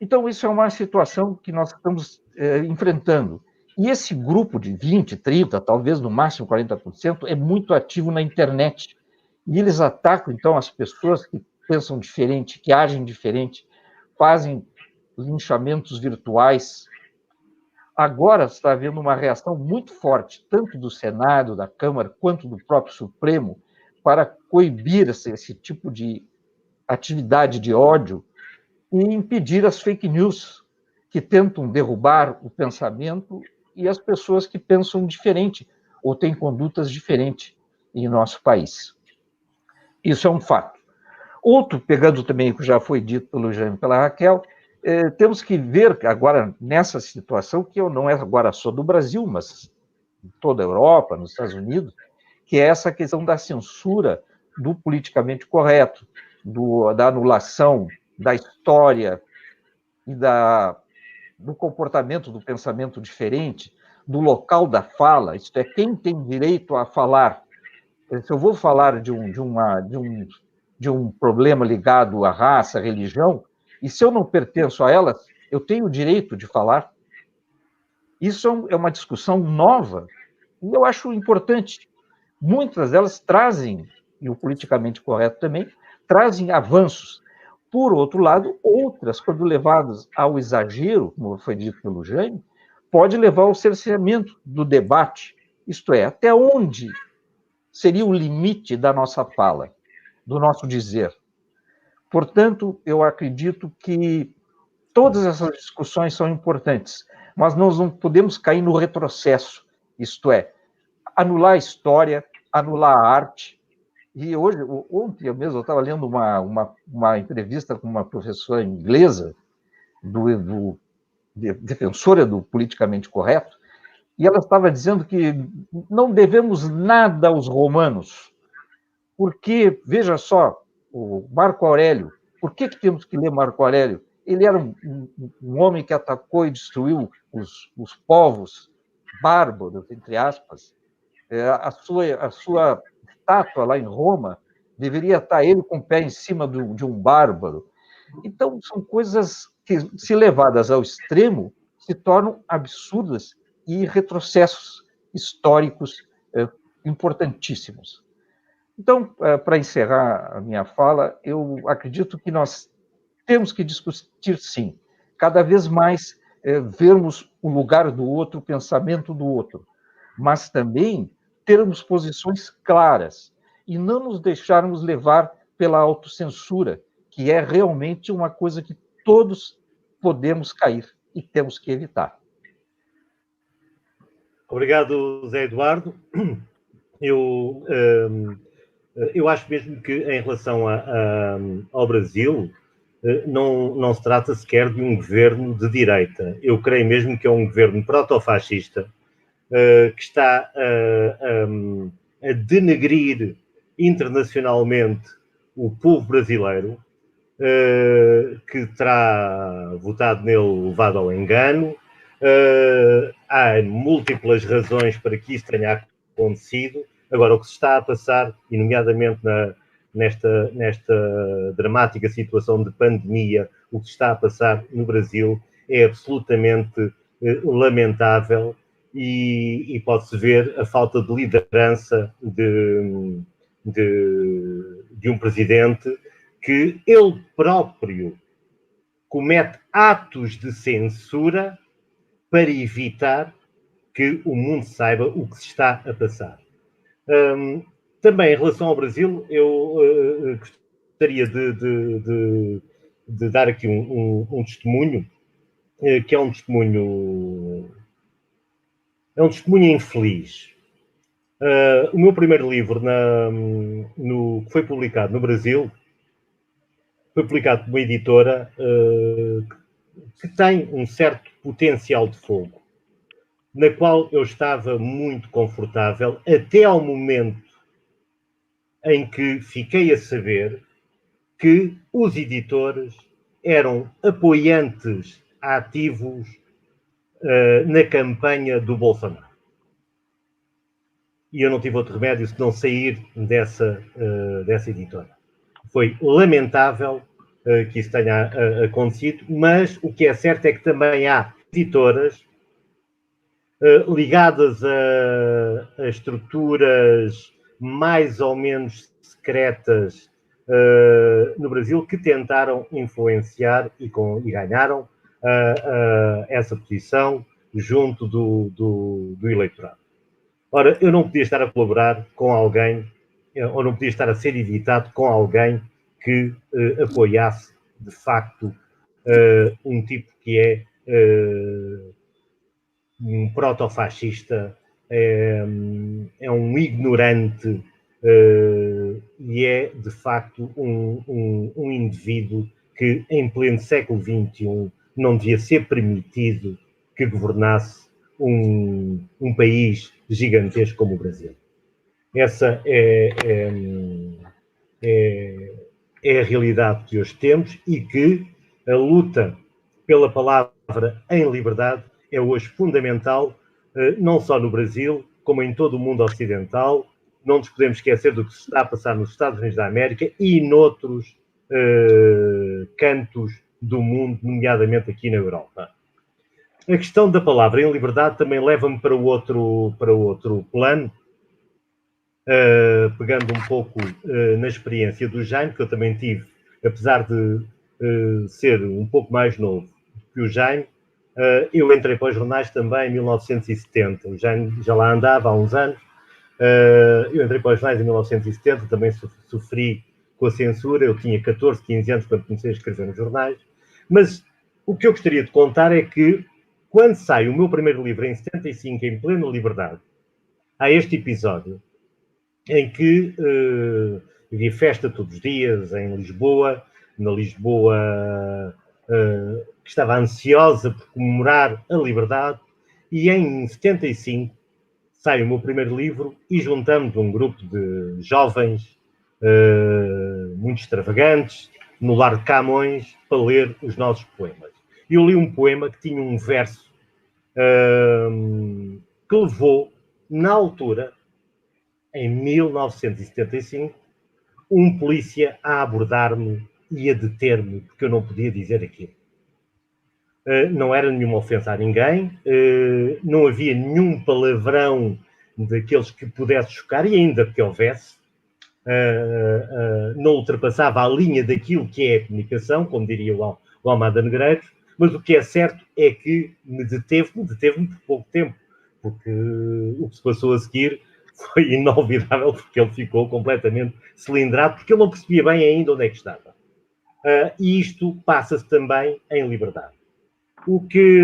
Então, isso é uma situação que nós estamos enfrentando. E esse grupo de 20%, 30%, talvez no máximo 40%, é muito ativo na internet. E eles atacam, então, as pessoas que pensam diferente, que agem diferente, fazem linchamentos virtuais. Agora está havendo uma reação muito forte, tanto do Senado, da Câmara, quanto do próprio Supremo, para coibir esse tipo de atividade de ódio e impedir as fake news, que tentam derrubar o pensamento e as pessoas que pensam diferente ou têm condutas diferentes em nosso país. Isso é um fato. Outro, pegando também o que já foi dito pelo Jaime e pela Raquel, temos que ver agora, nessa situação, que não é agora só do Brasil, mas em toda a Europa, nos Estados Unidos, que é essa questão da censura do politicamente correto, da anulação da história e do comportamento do pensamento diferente, do local da fala, isto é, quem tem direito a falar. Se eu vou falar de um problema ligado à raça, à religião, e se eu não pertenço a elas, eu tenho o direito de falar. Isso é uma discussão nova, e eu acho importante. Muitas delas trazem, e o politicamente correto também, trazem avanços. Por outro lado, outras, quando levadas ao exagero, como foi dito pelo Jaime, pode levar ao cerceamento do debate, Isto é, até onde seria o limite da nossa fala, do nosso dizer. Portanto, eu acredito que todas essas discussões são importantes, mas nós não podemos cair no retrocesso, isto é, anular a história, anular a arte. E ontem eu mesmo estava lendo uma entrevista com uma professora inglesa, defensora do politicamente correto, e ela estava dizendo que não devemos nada aos romanos, porque, veja só, o Marco Aurélio, por que temos que ler Marco Aurélio? Ele era um homem que atacou e destruiu os povos bárbaros, entre aspas. A sua estátua lá em Roma deveria estar ele com o pé em cima de um bárbaro. Então, são coisas que, se levadas ao extremo, se tornam absurdas e retrocessos históricos importantíssimos. Então, para encerrar a minha fala, eu acredito que nós temos que discutir, sim, cada vez mais vermos o lugar do outro, o pensamento do outro, mas também termos posições claras e não nos deixarmos levar pela autocensura, que é realmente uma coisa que todos podemos cair e temos que evitar. Obrigado, Zé Eduardo. Eu acho mesmo que, em relação ao Brasil, não se trata sequer de um governo de direita. Eu creio mesmo que é um governo protofascista que está a denegrir internacionalmente o povo brasileiro, que terá votado nele levado ao engano. Há múltiplas razões para que isso tenha acontecido. Agora, o que se está a passar, e nomeadamente nesta dramática situação de pandemia, o que se está a passar no Brasil é absolutamente lamentável, e pode-se ver a falta de liderança de um presidente que ele próprio comete atos de censura para evitar que o mundo saiba o que se está a passar. Também, em relação ao Brasil, eu gostaria de dar aqui um testemunho, que é um testemunho infeliz. O meu primeiro livro, que foi publicado no Brasil, foi publicado por uma editora que tem um certo potencial de fogo, na qual eu estava muito confortável, até ao momento em que fiquei a saber que os editores eram apoiantes ativos na campanha do Bolsonaro. E eu não tive outro remédio senão sair dessa editora. Foi lamentável que isso tenha acontecido, mas o que é certo é que também há editoras ligadas a estruturas mais ou menos secretas no Brasil, que tentaram influenciar e ganharam essa posição junto do eleitorado. Ora, eu não podia estar a colaborar com alguém, ou não podia estar a ser editado com alguém que apoiasse, de facto, um tipo que é um protofascista, é um ignorante, e é, de facto, um indivíduo que, em pleno século XXI, não devia ser permitido que governasse um país gigantesco como o Brasil. Essa é a realidade que hoje temos, e que a luta pela palavra em liberdade é hoje fundamental, não só no Brasil, como em todo o mundo ocidental. Não nos podemos esquecer do que se está a passar nos Estados Unidos da América e noutros cantos do mundo, nomeadamente aqui na Europa. A questão da palavra em liberdade também leva-me para outro plano, pegando um pouco na experiência do Jaime, que eu também tive, apesar de ser um pouco mais novo que o Jaime. Eu entrei para os jornais também em 1970, já lá andava há uns anos. Eu entrei para os jornais em 1970, também sofri com a censura. Eu tinha 14, 15 anos quando comecei a escrever nos jornais. Mas o que eu gostaria de contar é que, quando sai o meu primeiro livro, em 75, em plena liberdade, há este episódio em que havia festa todos os dias em Lisboa, na Lisboa que estava ansiosa por comemorar a liberdade, e em 75 sai o meu primeiro livro e juntamos um grupo de jovens muito extravagantes no Lar de Camões para ler os nossos poemas. E eu li um poema que tinha um verso que levou, na altura, em 1975, um polícia a abordar-me e a deter-me, porque eu não podia dizer aquilo. Não era nenhuma ofensa a ninguém, não havia nenhum palavrão daqueles que pudesse chocar, e ainda que houvesse, não ultrapassava a linha daquilo que é a comunicação, como diria o Almada Negreiros, mas o que é certo é que me deteve por pouco tempo, porque o que se passou a seguir foi inolvidável, porque ele ficou completamente cilindrado, porque ele não percebia bem ainda onde é que estava. E isto passa-se também em liberdade. O que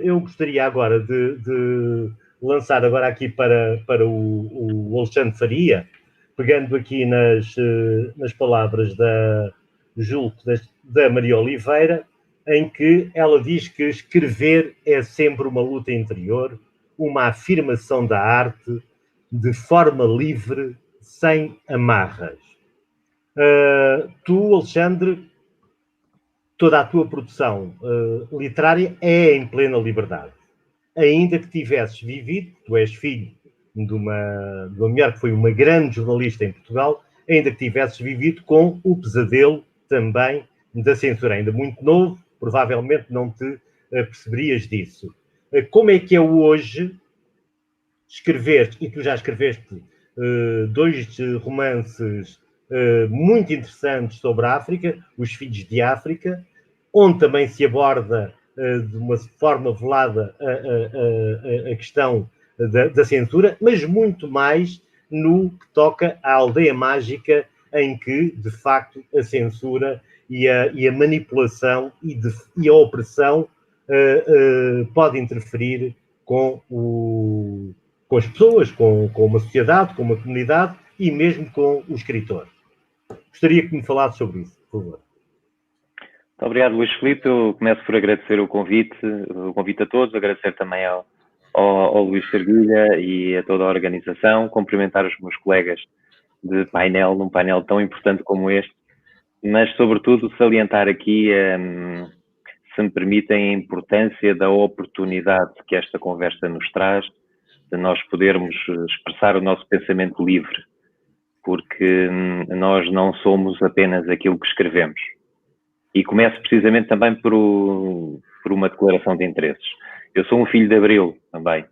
eu gostaria agora de lançar agora aqui para o Alexandre Faria, pegando aqui nas palavras da Maria Oliveira, em que ela diz que escrever é sempre uma luta interior, uma afirmação da arte, de forma livre, sem amarras. Tu, Alexandre, toda a tua produção literária é em plena liberdade. Ainda que tivesses vivido, tu és filho de uma mulher que foi uma grande jornalista em Portugal, ainda que tivesses vivido com o pesadelo também da censura. Ainda muito novo, provavelmente não te perceberias disso. Como é que é hoje escrever, e tu já escreveste 2 romances muito interessantes sobre a África, Os Filhos de África, onde também se aborda de uma forma velada a questão da censura, mas muito mais no que toca à aldeia mágica, em que, de facto, a censura e a manipulação e a opressão pode interferir com as pessoas, com uma sociedade, com uma comunidade e mesmo com o escritor. Gostaria que me falasse sobre isso, por favor. Muito obrigado, Luís Filipe. Eu começo por agradecer o convite a todos, agradecer também ao Luís Serguilha e a toda a organização, cumprimentar os meus colegas de painel, num painel tão importante como este, mas, sobretudo, salientar aqui, se me permitem, a importância da oportunidade que esta conversa nos traz, de nós podermos expressar o nosso pensamento livre, porque nós não somos apenas aquilo que escrevemos. E começo precisamente também por uma declaração de interesses. Eu sou um filho de Abril também,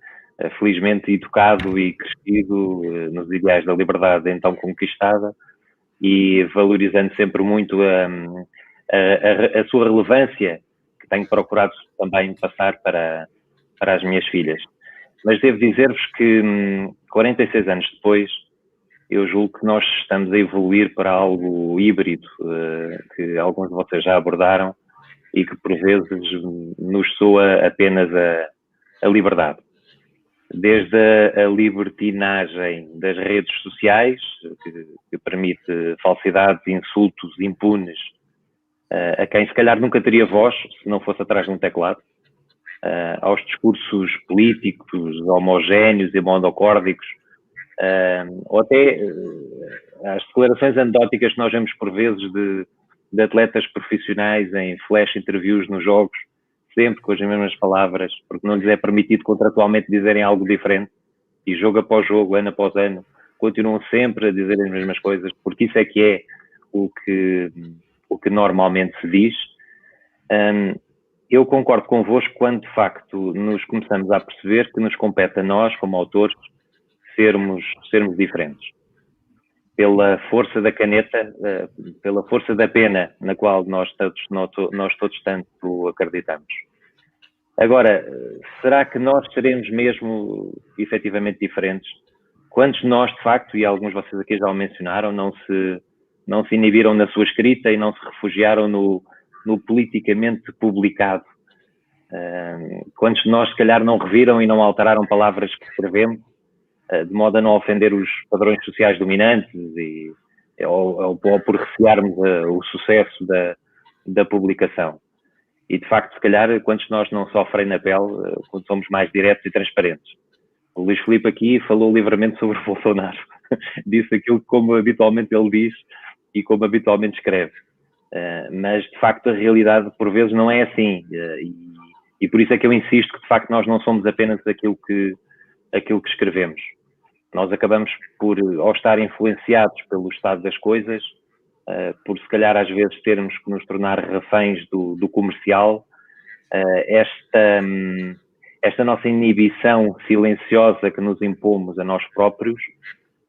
felizmente educado e crescido nos ideais da liberdade então conquistada e valorizando sempre muito a sua relevância, que tenho procurado também passar para as minhas filhas. Mas devo dizer-vos que 46 anos depois, eu julgo que nós estamos a evoluir para algo híbrido, que alguns de vocês já abordaram e que por vezes nos soa apenas a liberdade. Desde a libertinagem das redes sociais, que permite falsidades, insultos impunes a quem se calhar nunca teria voz se não fosse atrás de um teclado, aos discursos políticos homogéneos e monocórdicos, ou até às declarações anedóticas que nós vemos por vezes de atletas profissionais em flash interviews nos jogos, sempre com as mesmas palavras, porque não lhes é permitido contratualmente dizerem algo diferente, e jogo após jogo, ano após ano, continuam sempre a dizer as mesmas coisas, porque isso é que é o que normalmente se diz. Eu concordo convosco quando, de facto, nos começamos a perceber que nos compete a nós, como autores, sermos diferentes. Pela força da caneta, pela força da pena na qual nós todos tanto acreditamos. Agora, será que nós seremos mesmo efetivamente diferentes? Quantos de nós, de facto, e alguns de vocês aqui já o mencionaram, não se inibiram na sua escrita e não se refugiaram no politicamente publicado? Quantos de nós, se calhar, não reviram e não alteraram palavras que escrevemos, de modo a não ofender os padrões sociais dominantes ou por recearmos o sucesso da publicação? E, de facto, se calhar, quantos de nós não sofrem na pele quando somos mais diretos e transparentes? O Luís Filipe aqui falou livremente sobre o Bolsonaro. Disse aquilo como habitualmente ele diz e como habitualmente escreve. Mas, de facto, a realidade, por vezes, não é assim. E por isso é que eu insisto que, de facto, nós não somos apenas aquilo que escrevemos. Nós acabamos por, ao estar influenciados pelo estado das coisas, por se calhar às vezes termos que nos tornar reféns do comercial, esta nossa inibição silenciosa que nos impomos a nós próprios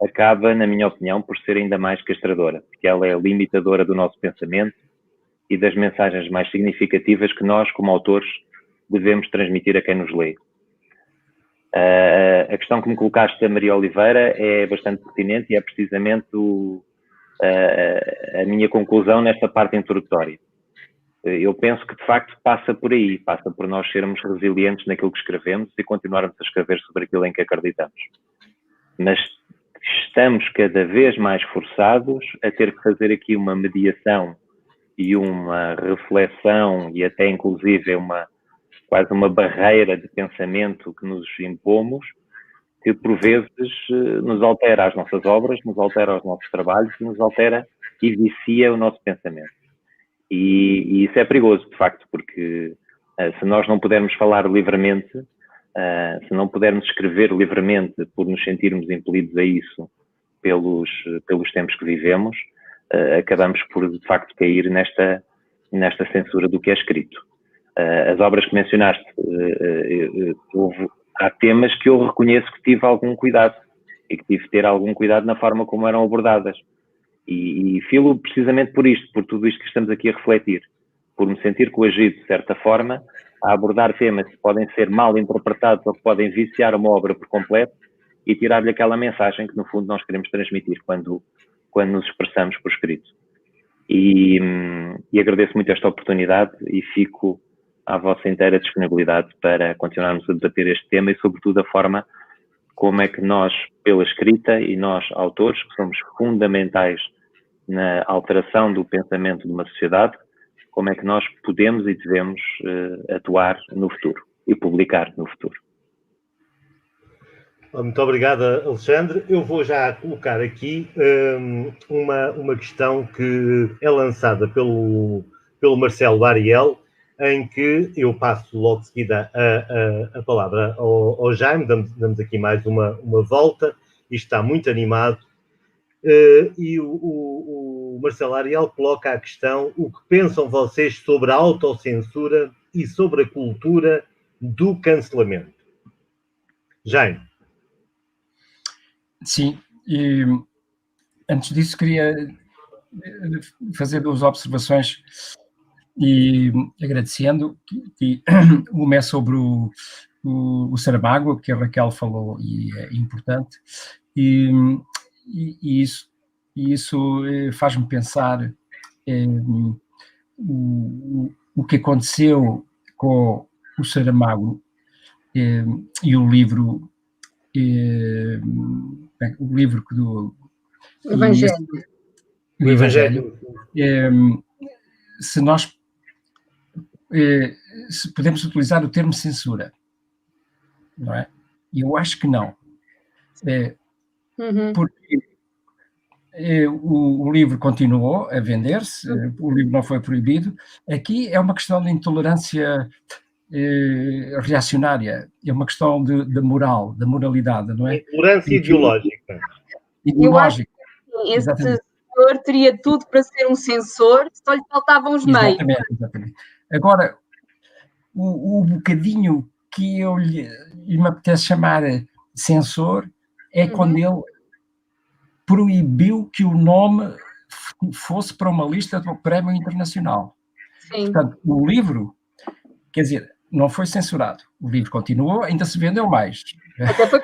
acaba, na minha opinião, por ser ainda mais castradora, porque ela é limitadora do nosso pensamento e das mensagens mais significativas que nós, como autores, devemos transmitir a quem nos lê. A questão que me colocaste, Maria Oliveira, é bastante pertinente e é precisamente a minha conclusão nesta parte introdutória. Eu penso que, de facto, passa por aí, passa por nós sermos resilientes naquilo que escrevemos e continuarmos a escrever sobre aquilo em que acreditamos. Mas estamos cada vez mais forçados a ter que fazer aqui uma mediação e uma reflexão e até, inclusive, quase uma barreira de pensamento que nos impomos, que por vezes nos altera as nossas obras, nos altera os nossos trabalhos, nos altera e vicia o nosso pensamento. E isso é perigoso, de facto, porque se nós não pudermos falar livremente, se não pudermos escrever livremente por nos sentirmos impelidos a isso pelos tempos que vivemos, acabamos por, de facto, cair nesta censura do que é escrito. As obras que mencionaste, há temas que eu reconheço que tive algum cuidado e que tive de ter algum cuidado na forma como eram abordadas. E filo precisamente por isto, por tudo isto que estamos aqui a refletir, por me sentir coagido, de certa forma, a abordar temas que podem ser mal interpretados ou que podem viciar uma obra por completo e tirar-lhe aquela mensagem que, no fundo, nós queremos transmitir quando nos expressamos por escrito. E agradeço muito esta oportunidade e fico à vossa inteira disponibilidade para continuarmos a debater este tema e, sobretudo, a forma como é que nós, pela escrita, e nós, autores, que somos fundamentais na alteração do pensamento de uma sociedade, como é que nós podemos e devemos atuar no futuro e publicar no futuro. Muito obrigado, Alexandre. Eu vou já colocar aqui uma questão que é lançada pelo Marcelo Ariel, em que eu passo logo de seguida a palavra ao Jaime, damos aqui mais uma volta, e está muito animado, e o Marcelo Ariel coloca a questão: o que pensam vocês sobre a autocensura e sobre a cultura do cancelamento? Jaime. Sim, e antes disso queria fazer duas observações e agradecendo que uma é sobre o Saramago, que a Raquel falou e é importante, e isso faz-me pensar o que aconteceu com o Saramago e o livro do Evangelho. O Evangelho. Se nós se podemos utilizar o termo censura, não é? Eu acho que não. Porque o livro continuou a vender-se, o livro não foi proibido. Aqui é uma questão de intolerância reacionária, é uma questão de moral, da moralidade, não é? Intolerância ideológica. Eu acho que esse senhor teria tudo para ser um censor, só lhe faltavam os meios. Exatamente. Agora, o bocadinho que eu lhe me apetece chamar censor é quando ele proibiu que o nome fosse para uma lista do Prémio Internacional. Sim. Portanto, o livro, quer dizer, não foi censurado. O livro continuou, ainda se vendeu mais. Até foi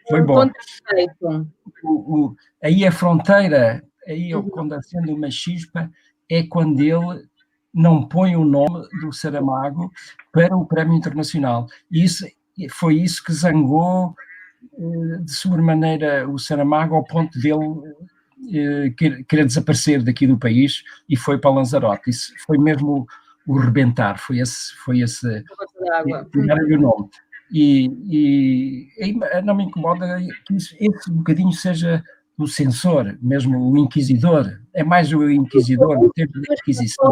Foi bom. Contra-efeito. Aí a fronteira, aí quando acende uma chispa, é quando ele não põe o nome do Saramago para o Prémio Internacional. E foi isso que zangou de sobremaneira o Saramago, ao ponto dele querer desaparecer daqui do país, e foi para Lanzarote. Isso foi mesmo o rebentar, foi esse tirar-lhe o nome. E não me incomoda que esse bocadinho seja o censor, mesmo o inquisidor. É mais o inquisidor do tempo da Inquisição.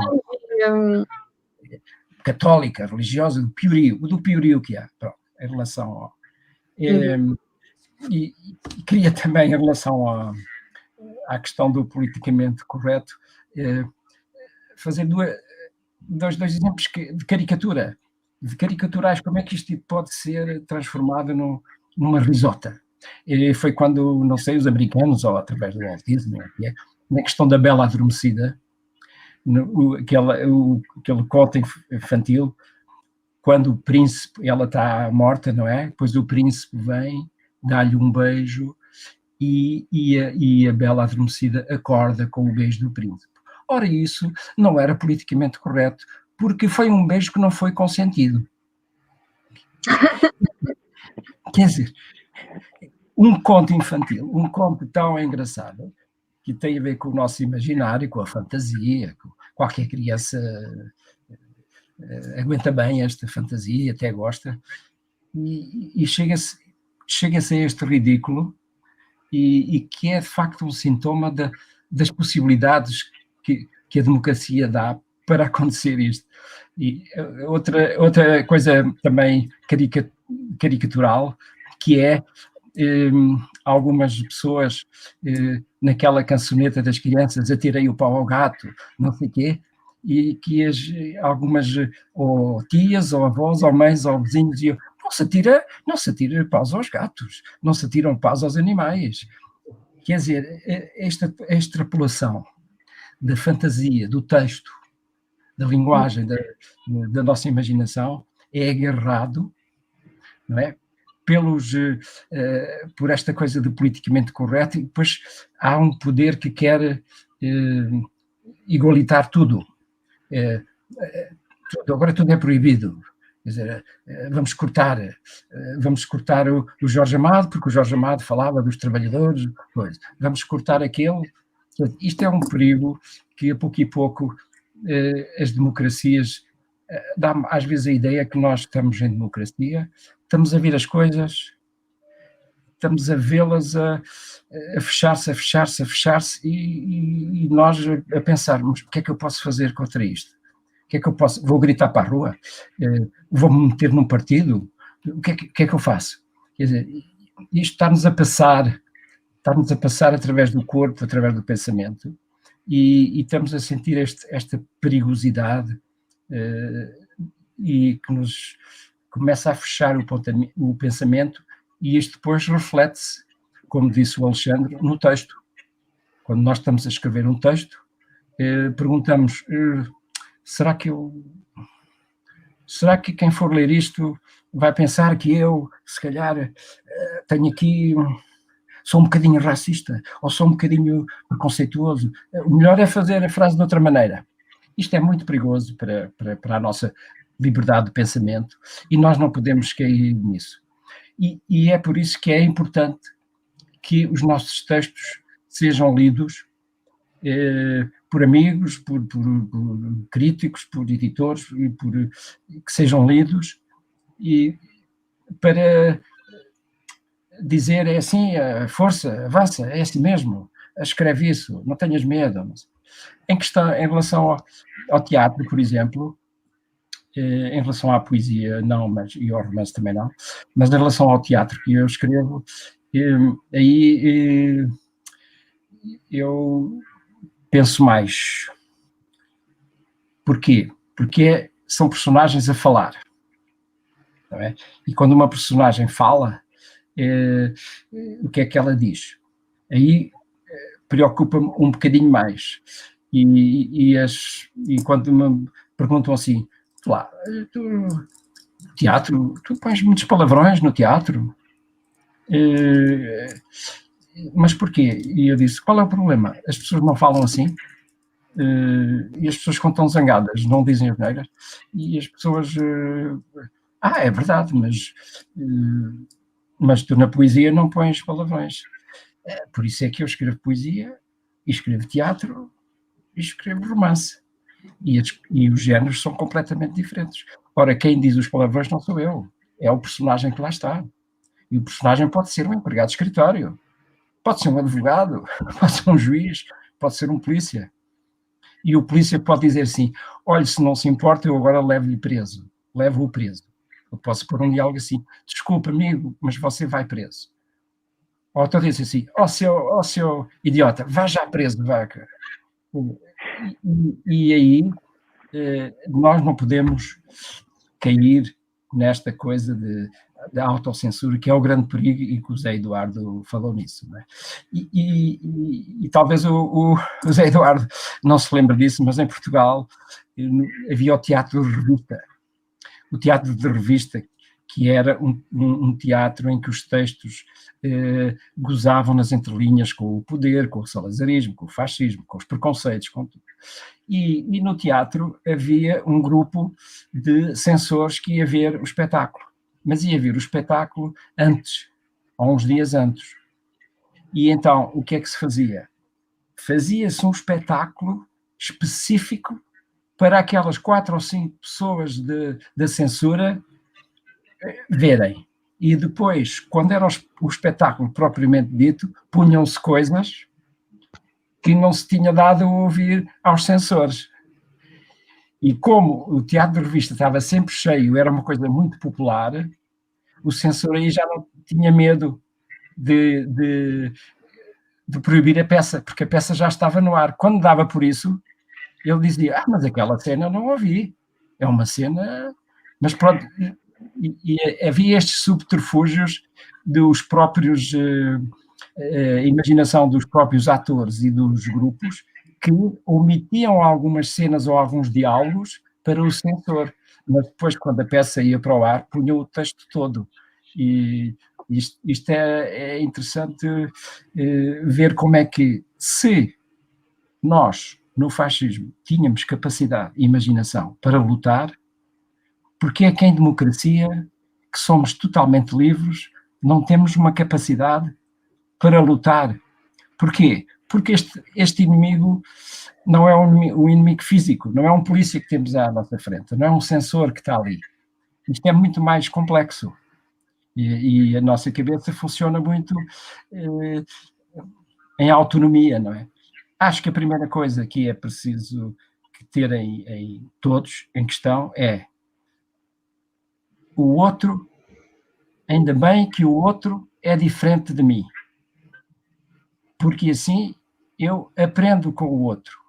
Católica, religiosa, do piorio que há, pronto, em relação ao... E queria também, em relação à questão do politicamente correto, fazer dois exemplos de caricatura, de caricaturais, como é que isto pode ser transformado numa risota. E foi quando, não sei, os americanos, ou através do Walt Disney, na questão da Bela Adormecida, aquele conto infantil, quando o príncipe, ela está morta, não é? Depois o príncipe vem, dá-lhe um beijo e a Bela Adormecida acorda com o beijo do príncipe. Ora, isso não era politicamente correto, porque foi um beijo que não foi consentido. Quer dizer, um conto infantil, um conto tão engraçado, que tem a ver com o nosso imaginário, com a fantasia, qualquer criança aguenta bem esta fantasia, até gosta, e chega-se a este ridículo, e que é de facto um sintoma das possibilidades que a democracia dá para acontecer isto. E outra coisa também caricatural, que é algumas pessoas naquela cancioneta das crianças, atirei o pau ao gato, não sei o quê, e que algumas ou tias, ou avós, ou mães, ou vizinhos diziam: não se atira paus aos gatos, não se atiram paus aos animais. Quer dizer, esta extrapolação da fantasia, do texto, da linguagem, da nossa imaginação, é agarrado, não é? Por esta coisa de politicamente correto, e depois há um poder que quer igualitar tudo. Agora tudo é proibido. Quer dizer, vamos cortar o Jorge Amado, porque o Jorge Amado falava dos trabalhadores, vamos cortar aquele. Isto é um perigo que, a pouco e pouco, as democracias dá-me às vezes a ideia que nós estamos em democracia, estamos a ver as coisas, estamos a vê-las a fechar-se, e nós a pensarmos: o que é que eu posso fazer contra isto? O que é que eu posso? Vou gritar para a rua? Vou-me meter num partido? O que é que eu faço? Quer dizer, isto está-nos a passar através do corpo, através do pensamento, e estamos a sentir esta perigosidade, e que nos começa a fechar o pensamento, e isto depois reflete-se, como disse o Alexandre, no texto. Quando nós estamos a escrever um texto, perguntamos: será que quem for ler isto vai pensar que eu, se calhar, tenho aqui... sou um bocadinho racista, ou sou um bocadinho preconceituoso? O melhor é fazer a frase de outra maneira. Isto é muito perigoso para a nossa liberdade de pensamento, e nós não podemos cair nisso. E é por isso que é importante que os nossos textos sejam lidos por amigos, por críticos, por editores, que sejam lidos, e para dizer: é assim, força, avança, é assim mesmo, escreve isso, não tenhas medo. Em relação ao teatro, por exemplo, em relação à poesia não, e ao romance também não, mas em relação ao teatro que eu escrevo, aí eu penso mais. Porquê? Porque são personagens a falar, não é? E quando uma personagem fala, o que é que ela diz? Aí preocupa-me um bocadinho mais. E quando me perguntam assim: Lá, teatro, tu pões muitos palavrões no teatro. Mas porquê? E eu disse, qual é o problema? As pessoas não falam assim, e as pessoas quando estão zangadas não dizem asneiras, e as pessoas... é verdade, mas tu na poesia não pões palavrões. Por isso é que eu escrevo poesia, e escrevo teatro, e escrevo romance. E os géneros são completamente diferentes. Ora, quem diz os palavrões não sou eu, é o personagem que lá está. E o personagem pode ser um empregado de escritório, pode ser um advogado, pode ser um juiz, pode ser um polícia. E o polícia pode dizer assim, olha, se não se importa, eu agora levo-o preso. Eu posso pôr um diálogo assim, desculpa, amigo, mas você vai preso. Ou então diz assim, seu idiota, vá já preso, vaca. E aí nós não podemos cair nesta coisa da autocensura, que é o grande perigo, e que o Zé Eduardo falou nisso. Não é? E talvez o Zé Eduardo não se lembre disso, mas em Portugal havia o teatro de revista. O teatro de revista, que era um teatro em que os textos gozavam nas entrelinhas com o poder, com o salazarismo, com o fascismo, com os preconceitos, com tudo. E no teatro havia um grupo de censores que ia ver o espetáculo, mas ia ver o espetáculo antes, ou uns dias antes. E então, o que é que se fazia? Fazia-se um espetáculo específico para aquelas 4 ou 5 pessoas da censura verem. E depois, quando era o espetáculo propriamente dito, punham-se coisas que não se tinha dado a ouvir aos censores. E como o teatro de revista estava sempre cheio, era uma coisa muito popular, o censor aí já não tinha medo de proibir a peça, porque a peça já estava no ar. Quando dava por isso, ele dizia, mas aquela cena eu não ouvi. É uma cena... Mas pronto, e havia estes subterfúgios dos próprios... imaginação dos próprios atores e dos grupos que omitiam algumas cenas ou alguns diálogos para o censor, mas depois, quando a peça ia para o ar, punham o texto todo. E isto é interessante ver como é que, se nós, no fascismo, tínhamos capacidade e imaginação para lutar, porque é que em democracia, que somos totalmente livres, não temos uma capacidade para lutar? Porquê? Porque este inimigo não é um inimigo físico, não é um polícia que temos à nossa frente, não é um censor que está ali. Isto é muito mais complexo. E a nossa cabeça funciona muito em autonomia, não é? Acho que a primeira coisa que é preciso ter em todos em questão é o outro, ainda bem que o outro é diferente de mim. Porque assim eu aprendo com o outro.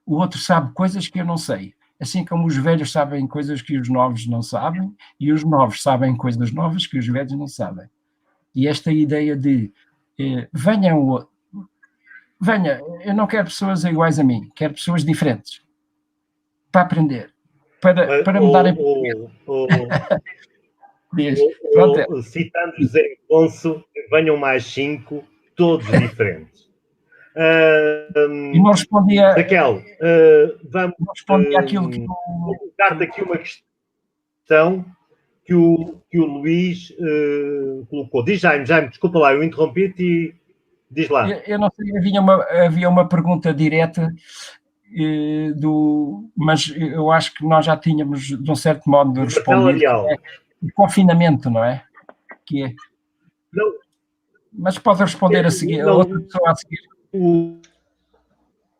O outro sabe coisas que eu não sei. Assim como os velhos sabem coisas que os novos não sabem, e os novos sabem coisas novas que os velhos não sabem. E esta ideia de venha, eu não quero pessoas iguais a mim, quero pessoas diferentes. Para aprender. Para me darem... Citando José Afonso, venham mais 5, todos diferentes. E não respondia... Raquel, vamos aquilo que colocar-te aqui uma questão que o Luís colocou. Diz, Jaime, desculpa lá, eu interrompi-te e diz lá. Eu não sei, havia uma pergunta direta, mas eu acho que nós já tínhamos, de um certo modo, respondido. O confinamento, não é? Que é. Não. Mas pode responder a seguir, a outra pessoa a seguir.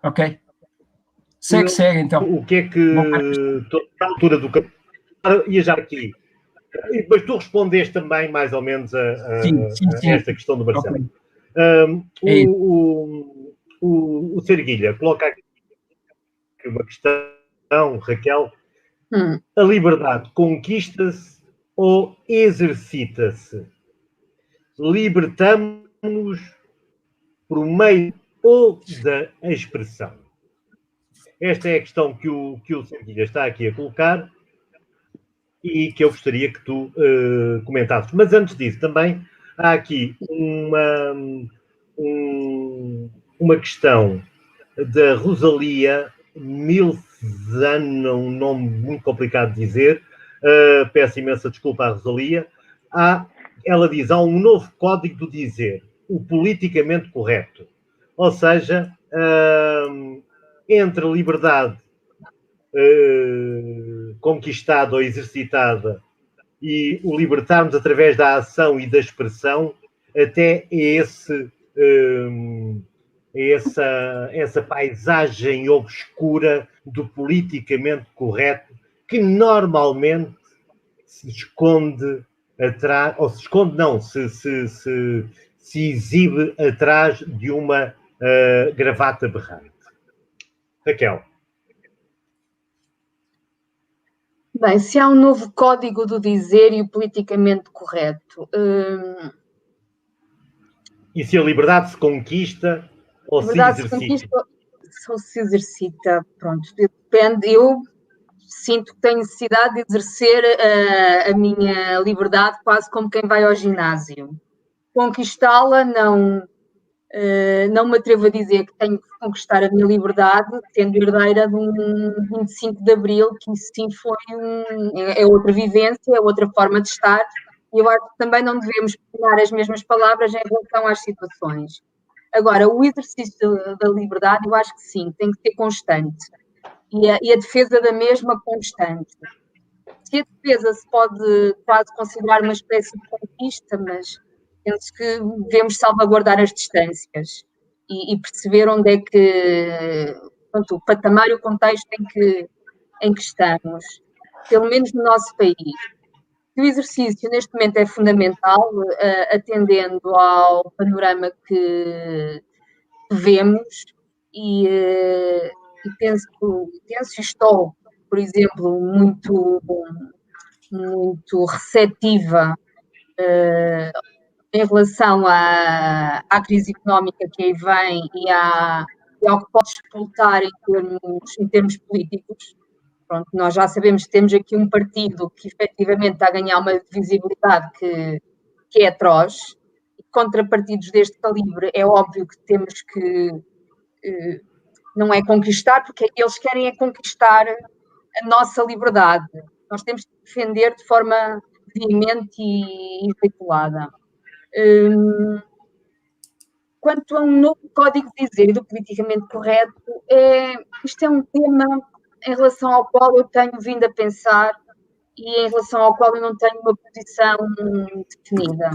Ok. Segue, então. O que é que, na altura do campeonato, ia já aqui. E depois tu respondeste também, mais ou menos, a esta questão do Marcelo. Okay. O Serguilha coloca aqui uma questão, Raquel. A liberdade conquista-se ou exercita-se? Libertamos-nos por meio ou da expressão? Esta é a questão que o Serguilha está aqui a colocar e que eu gostaria que tu comentasses. Mas antes disso, também há aqui uma questão da Rosalia Milzano, um nome muito complicado de dizer, peço imensa desculpa à Rosalia. Ela diz, há um novo código do dizer, o politicamente correto. Ou seja, entre a liberdade conquistada ou exercitada e o libertarmos através da ação e da expressão, até essa paisagem obscura do politicamente correto que normalmente se esconde atrás, ou se esconde não, se exibe atrás de uma gravata berrante. Raquel. Bem, se há um novo código do dizer e o politicamente correto. E se a liberdade se conquista ou se exercita? Se conquista ou se exercita, pronto, depende. Eu sinto que tenho necessidade de exercer a minha liberdade quase como quem vai ao ginásio. Conquistá-la, não me atrevo a dizer que tenho que conquistar a minha liberdade, sendo herdeira de um 25 de Abril, que isso sim é outra vivência, é outra forma de estar, e eu acho que também não devemos pegar as mesmas palavras em relação às situações. Agora, o exercício da liberdade, eu acho que sim, tem que ser constante, e a defesa da mesma constante. Se a defesa se pode quase considerar uma espécie de conquista, mas penso que devemos salvaguardar as distâncias e perceber onde é que, pronto, o patamar e o contexto em que estamos, pelo menos no nosso país. O exercício neste momento é fundamental, atendendo ao panorama que vemos e penso e estou, por exemplo, muito receptiva em relação à crise económica que aí vem e ao que pode explotar em termos políticos. Pronto, nós já sabemos que temos aqui um partido que efetivamente está a ganhar uma visibilidade que é atroz. Contra partidos deste calibre é óbvio que temos que não é conquistar, porque eles querem é conquistar a nossa liberdade. Nós temos que defender de forma veemente e articulada. Quanto a um novo código de dizer do politicamente correto, isto é um tema em relação ao qual eu tenho vindo a pensar e em relação ao qual eu não tenho uma posição definida.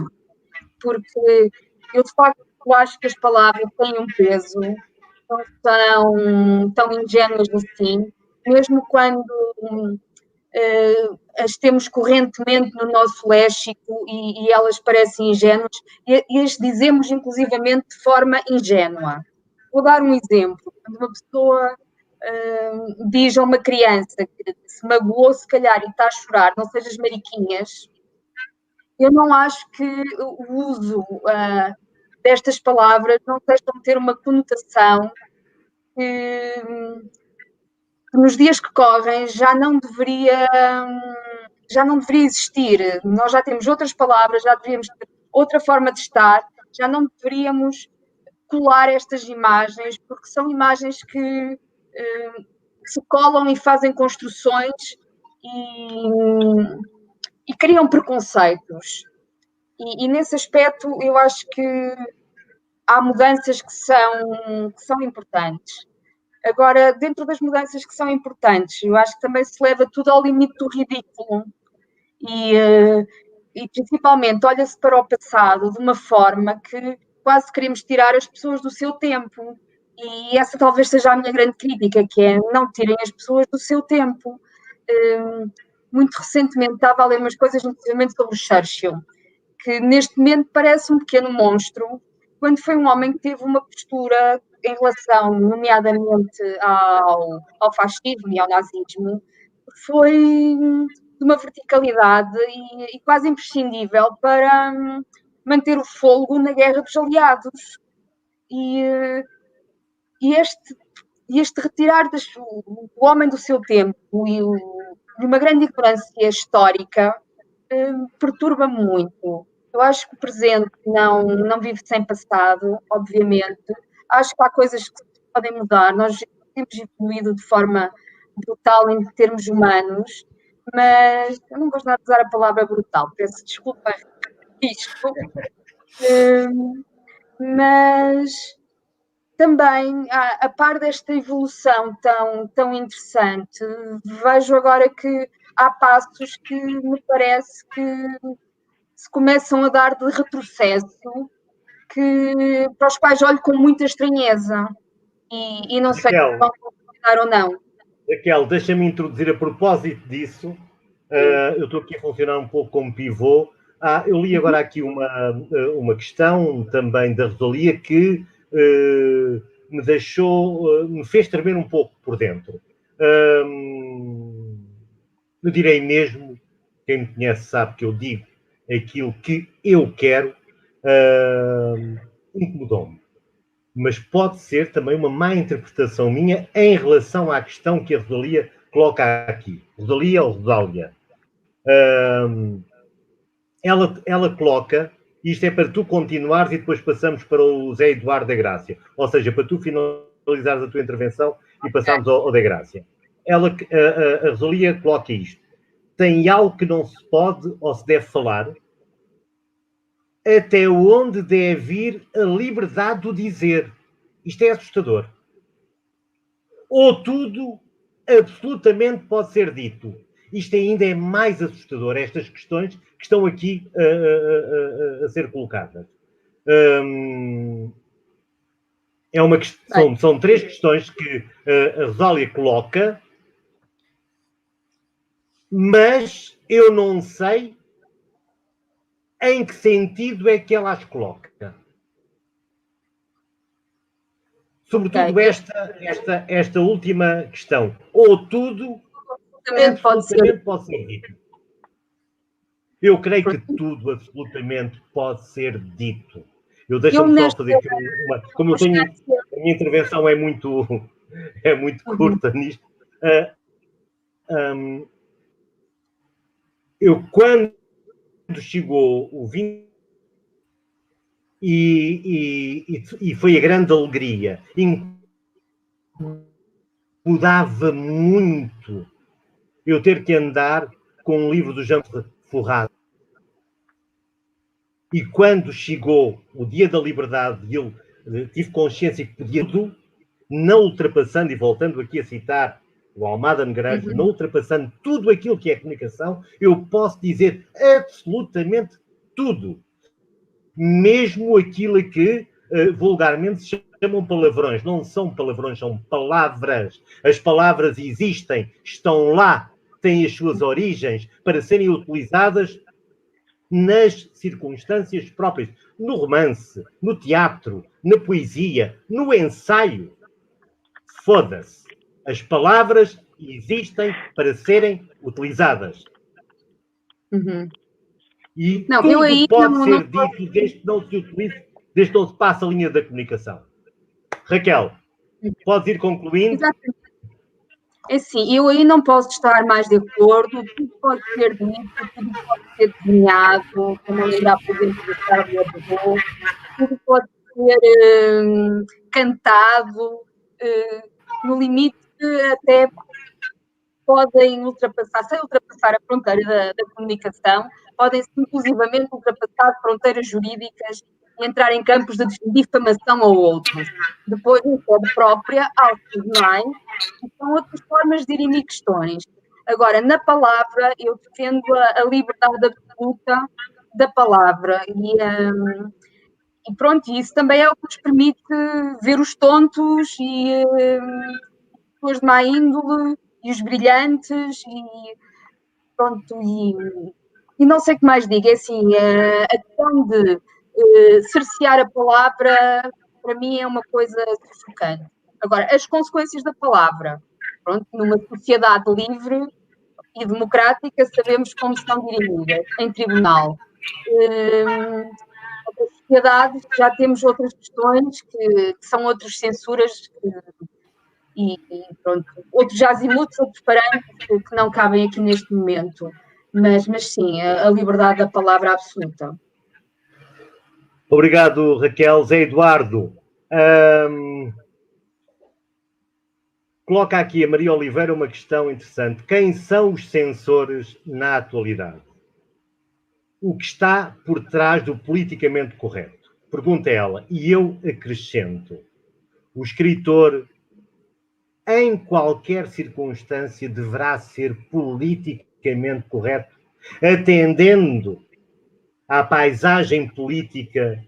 Porque eu, de facto, acho que as palavras têm um peso, não são tão ingênuas assim, mesmo quando as temos correntemente no nosso léxico e elas parecem ingênuas e as dizemos inclusivamente de forma ingênua. Vou dar um exemplo. Quando uma pessoa diz a uma criança que se magoou se calhar e está a chorar, não sejas mariquinhas, eu não acho que o uso destas palavras não deixam de ter uma conotação que nos dias que correm já não deveria existir. Nós já temos outras palavras, já deveríamos ter outra forma de estar, já não deveríamos colar estas imagens, porque são imagens que se colam e fazem construções e criam preconceitos. E nesse aspecto eu acho que há mudanças que são importantes. Agora, dentro das mudanças que são importantes, eu acho que também se leva tudo ao limite do ridículo. E principalmente olha-se para o passado de uma forma que quase queremos tirar as pessoas do seu tempo. E essa talvez seja a minha grande crítica, que é não tirem as pessoas do seu tempo. Muito recentemente estava a ler umas coisas inclusivamente sobre o Churchill, que neste momento parece um pequeno monstro, quando foi um homem que teve uma postura em relação, nomeadamente, ao fascismo e ao nazismo, foi de uma verticalidade e quase imprescindível para manter o fôlego na guerra dos aliados. E este retirar o homem do seu tempo e uma grande ignorância histórica, perturba-me muito. Eu acho que o presente não vive sem passado, obviamente. Acho que há coisas que se podem mudar. Nós temos evoluído de forma brutal em termos humanos, mas eu não gosto nada de usar a palavra brutal, peço desculpa isto. Mas também, a par desta evolução tão interessante, vejo agora que há passos que me parece que se começam a dar de retrocesso, para os quais olho com muita estranheza e não sei se vão funcionar ou não. Raquel, deixa-me introduzir a propósito disso. Eu estou aqui a funcionar um pouco como pivô. Eu li agora aqui uma questão também da Rosalia que me fez tremer um pouco por dentro. Eu direi mesmo, quem me conhece sabe que eu digo aquilo que eu quero, incomodou-me. Mas pode ser também uma má interpretação minha em relação à questão que a Rosalia coloca aqui. Rosalia ou Rosália? Ela coloca, isto é para tu continuares e depois passamos para o Zé Eduardo da Grácia. Ou seja, para tu finalizares a tua intervenção e passarmos ao da Grácia. A Rosalia coloca isto. Tem algo que não se pode ou se deve falar? Até onde deve ir a liberdade do dizer? Isto é assustador. Ou tudo absolutamente pode ser dito? Isto ainda é mais assustador, estas questões que estão aqui a ser colocadas. São três questões que a Rosália coloca, mas eu não sei em que sentido é que ela as coloca. Sobretudo esta última questão. Ou tudo absolutamente pode ser dito. Eu creio que tudo absolutamente pode ser dito. Deixa-me só fazer aqui como eu tenho, a minha intervenção é muito curta nisto. Quando chegou o 20 e foi a grande alegria, incomodava muito eu ter que andar com um livro do Jean forrado. E quando chegou o dia da liberdade e eu tive consciência que podia tudo, não ultrapassando, e voltando aqui a citar o Almada Negreiros, não ultrapassando tudo aquilo que é comunicação, eu posso dizer absolutamente tudo. Mesmo aquilo que vulgarmente se chamam palavrões. Não são palavrões, são palavras. As palavras existem, estão lá, têm as suas origens para serem utilizadas nas circunstâncias próprias. No romance, no teatro, na poesia, no ensaio. Foda-se. As palavras existem para serem utilizadas. E tudo pode ser dito desde que não se utilize, desde que não se passe a linha da comunicação. Raquel, podes ir concluindo? Exatamente. É assim, eu aí não posso estar mais de acordo, tudo pode ser dito, tudo pode ser desenhado, como lembrar, por exemplo, da Carla Abadou, tudo pode ser cantado, no limite até podem ultrapassar, sem ultrapassar a fronteira da comunicação, podem inclusivamente ultrapassar fronteiras jurídicas e entrar em campos de difamação ou outros. Depois, em sede própria, aos tribunais, e são outras formas de dirimir questões. Agora, na palavra, eu defendo a liberdade absoluta da palavra e pronto, isso também é o que nos permite ver os tontos e pessoas de má índole e os brilhantes e pronto, e não sei o que mais digo, é assim, a questão de cercear a palavra, para mim é uma coisa chocante. Agora, as consequências da palavra, pronto, numa sociedade livre e democrática, sabemos como são dirimidas em tribunal. Na sociedade já temos outras questões que são outras censuras e pronto, outros azimuths, outros parâmetros que não cabem aqui neste momento. Mas sim, a liberdade da palavra absoluta. Obrigado, Raquel. Zé Eduardo, coloca aqui a Maria Oliveira uma questão interessante. Quem são os censores na atualidade? O que está por trás do politicamente correto? Pergunta ela, e eu acrescento. O escritor, em qualquer circunstância, deverá ser politicamente correto, atendendo à paisagem política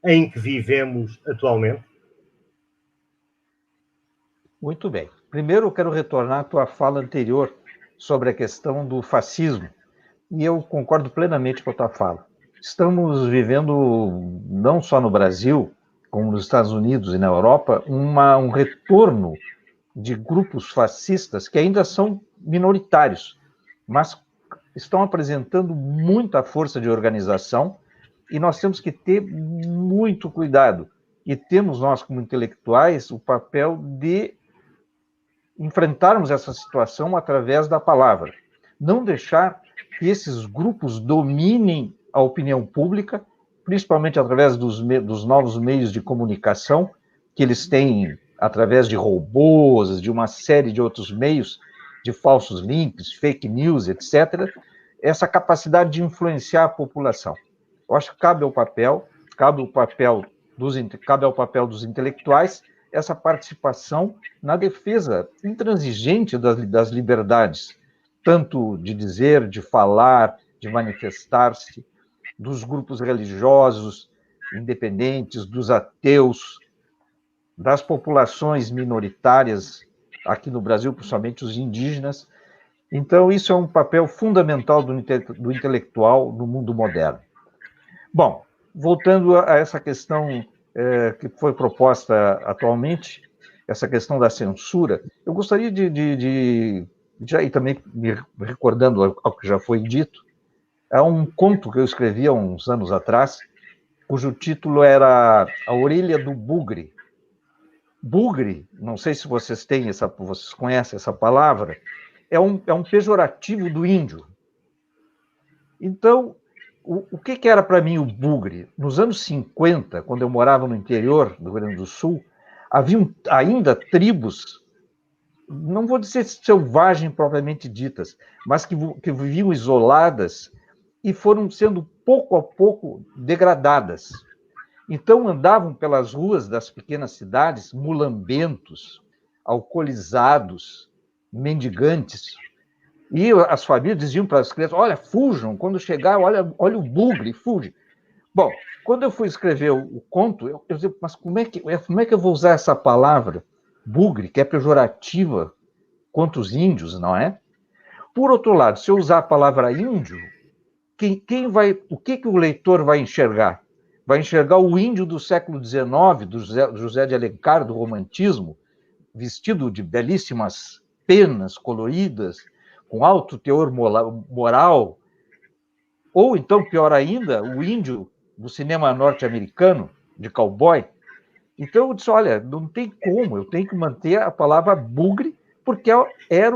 em que vivemos atualmente? Muito bem. Primeiro, eu quero retornar à tua fala anterior sobre a questão do fascismo. E eu concordo plenamente com a tua fala. Estamos vivendo, não só no Brasil, como nos Estados Unidos e na Europa, um retorno de grupos fascistas que ainda são minoritários, mas estão apresentando muita força de organização e nós temos que ter muito cuidado. E temos nós, como intelectuais, o papel de enfrentarmos essa situação através da palavra. Não deixar que esses grupos dominem a opinião pública, principalmente através dos novos meios de comunicação que eles têm, através de robôs, de uma série de outros meios, de falsos links, fake news, etc., essa capacidade de influenciar a população. Eu acho que cabe ao papel dos intelectuais essa participação na defesa intransigente das liberdades, tanto de dizer, de falar, de manifestar-se, dos grupos religiosos independentes, dos ateus, das populações minoritárias, aqui no Brasil, principalmente os indígenas. Então, isso é um papel fundamental do intelectual no mundo moderno. Bom, voltando a essa questão que foi proposta atualmente, essa questão da censura, eu gostaria e também me recordando ao que já foi dito, há um conto que eu escrevi há uns anos atrás, cujo título era A Orelha do Bugre. Bugre, não sei se vocês conhecem essa palavra, é um pejorativo do índio. Então, o que era para mim o bugre? Nos anos 50, quando eu morava no interior do Rio Grande do Sul, havia ainda tribos, não vou dizer selvagens propriamente ditas, mas que viviam isoladas e foram sendo pouco a pouco degradadas. Então andavam pelas ruas das pequenas cidades mulambentos, alcoolizados, mendigantes. E as famílias diziam para as crianças, olha, fujam, quando chegar, olha o bugre, fuge. Bom, quando eu fui escrever o conto, eu disse, mas como é que eu vou usar essa palavra, bugre, que é pejorativa contra os índios, não é? Por outro lado, se eu usar a palavra índio, o que o leitor vai enxergar? Vai enxergar o índio do século XIX, do José de Alencar, do romantismo, vestido de belíssimas penas coloridas, com alto teor moral, ou então, pior ainda, o índio do cinema norte-americano, de cowboy. Então eu disse, olha, não tem como, eu tenho que manter a palavra bugre, porque era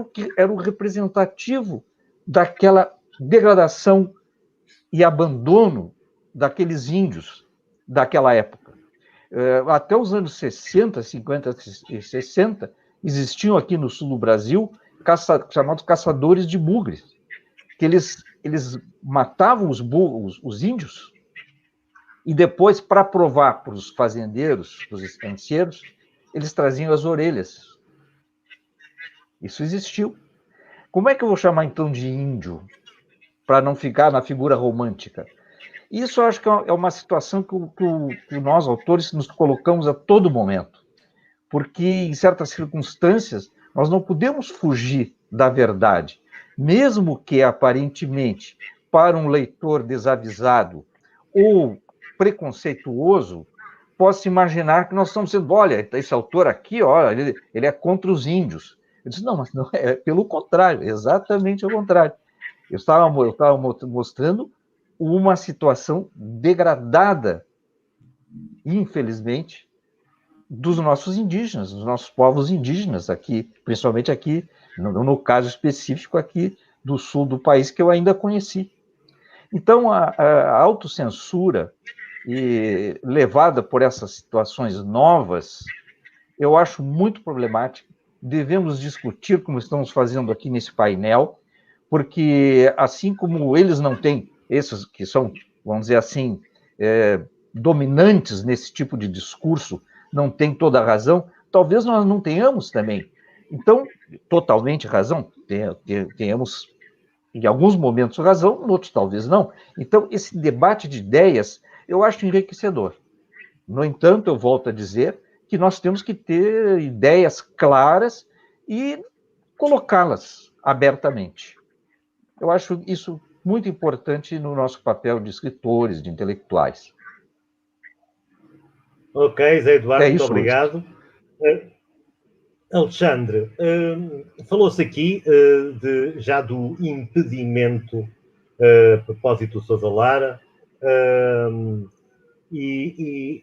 o representativo daquela degradação e abandono daqueles índios daquela época. Até os anos 60, 50 e 60, existiam aqui no sul do Brasil chamados caçadores de bugres, que eles matavam os índios e depois, para provar para os fazendeiros, para os estanceiros, eles traziam as orelhas. Isso existiu. Como é que eu vou chamar, então, de índio, para não ficar na figura romântica? Isso eu acho que é uma situação que nós, autores, nos colocamos a todo momento, porque, em certas circunstâncias, nós não podemos fugir da verdade, mesmo que, aparentemente, para um leitor desavisado ou preconceituoso, possa imaginar que nós estamos dizendo, olha, esse autor aqui, olha, ele é contra os índios. Eu disse, não, mas não é pelo contrário, exatamente o contrário. Eu estava mostrando uma situação degradada, infelizmente, dos nossos indígenas, dos nossos povos indígenas aqui, principalmente aqui, no caso específico aqui do sul do país, que eu ainda conheci. Então, a autocensura, levada por essas situações novas, eu acho muito problemática. Devemos discutir, como estamos fazendo aqui nesse painel, porque assim como eles não têm, esses que são, vamos dizer assim, dominantes nesse tipo de discurso, não têm toda a razão, talvez nós não tenhamos também. Então, totalmente razão, tenhamos em alguns momentos razão, em outros talvez não. Então, esse debate de ideias eu acho enriquecedor. No entanto, eu volto a dizer que nós temos que ter ideias claras e colocá-las abertamente. Eu acho isso muito importante no nosso papel de escritores, de intelectuais. Ok, Zé Eduardo, É muito isso, Luís. obrigado. Alexandre, falou-se aqui já do impedimento a propósito do Sousa Lara, e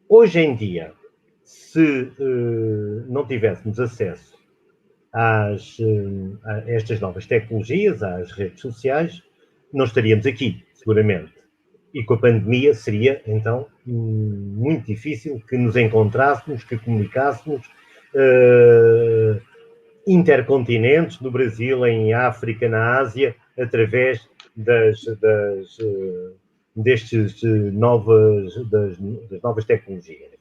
hoje em dia, se não tivéssemos acesso a estas novas tecnologias, às redes sociais, não estaríamos aqui, seguramente. E com a pandemia seria, então, muito difícil que nos encontrássemos, que comunicássemos intercontinentes, no Brasil, em África, na Ásia, através das novas tecnologias.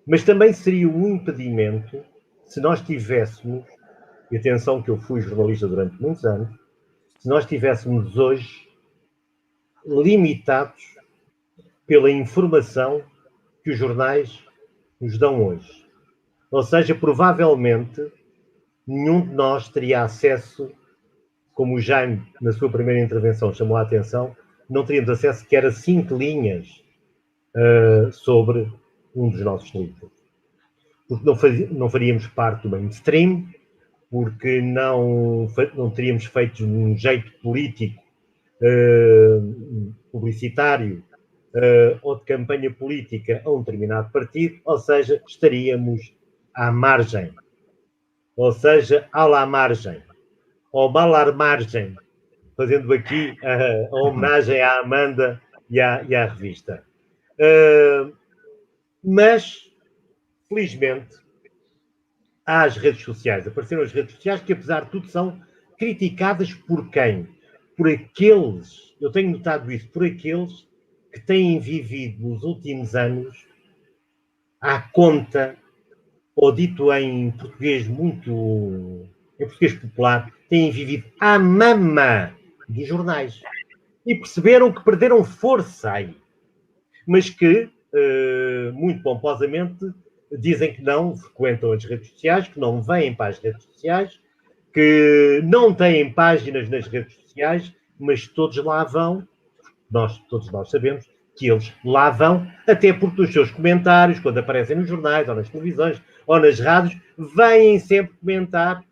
Mas também seria um impedimento se nós tivéssemos, e atenção que eu fui jornalista durante muitos anos, se nós estivéssemos hoje limitados pela informação que os jornais nos dão hoje. Ou seja, provavelmente nenhum de nós teria acesso, como o Jaime, na sua primeira intervenção, chamou a atenção, não teríamos acesso sequer a 5 linhas sobre um dos nossos livros. Porque não faríamos parte do mainstream, porque não teríamos feito um jeito político, publicitário, ou de campanha política a um determinado partido, ou seja, estaríamos à margem. Ou seja, à la margem, ou mal à margem, fazendo aqui a homenagem à Amanda e à revista. Mas, felizmente, há as redes sociais. Apareceram as redes sociais que, apesar de tudo, são criticadas por quem? Por aqueles, eu tenho notado isso, por aqueles que têm vivido nos últimos anos à conta, ou dito em português em português popular, têm vivido à mama dos jornais. E perceberam que perderam força aí. Mas que, muito pomposamente, dizem que não frequentam as redes sociais, que não vêm para as redes sociais, que não têm páginas nas redes sociais, mas todos lá vão. Todos nós sabemos que eles lá vão, até porque nos seus comentários, quando aparecem nos jornais, ou nas televisões, ou nas rádios, vêm sempre comentar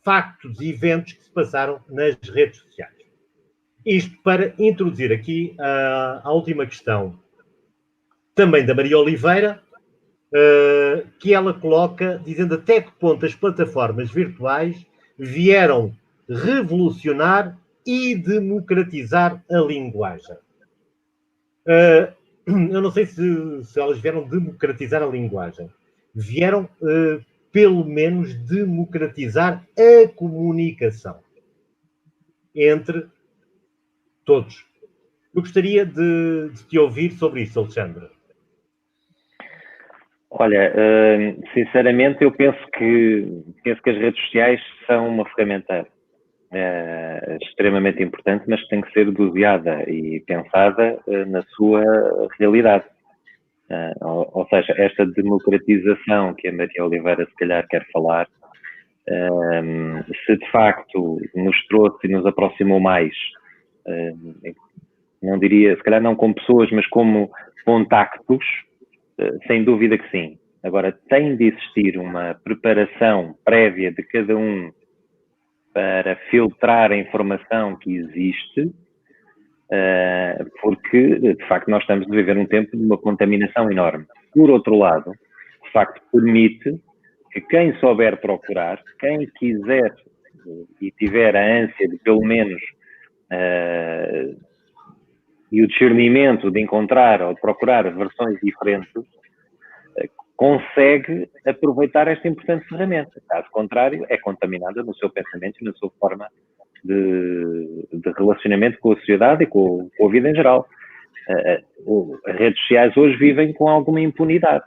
factos e eventos que se passaram nas redes sociais. Isto para introduzir aqui a última questão, também da Maria Oliveira, que ela coloca, dizendo até que ponto as plataformas virtuais vieram revolucionar e democratizar a linguagem. Eu não sei se elas vieram democratizar a linguagem. Vieram, pelo menos, democratizar a comunicação entre todos. Eu gostaria de te ouvir sobre isso, Alexandre. Olha, sinceramente, eu penso que as redes sociais são uma ferramenta extremamente importante, mas que tem que ser doseada e pensada na sua realidade. Ou seja, esta democratização que a Maria Oliveira se calhar quer falar, se de facto nos trouxe e nos aproximou mais, não diria, se calhar não como pessoas, mas como contactos, sem dúvida que sim. Agora, tem de existir uma preparação prévia de cada um para filtrar a informação que existe, porque, de facto, nós estamos a viver um tempo de uma contaminação enorme. Por outro lado, de facto, permite que quem souber procurar, quem quiser e tiver a ânsia de, pelo menos, e o discernimento de encontrar ou de procurar versões diferentes, consegue aproveitar esta importante ferramenta. Caso contrário, é contaminada no seu pensamento e na sua forma de relacionamento com a sociedade e com a vida em geral. As redes sociais hoje vivem com alguma impunidade.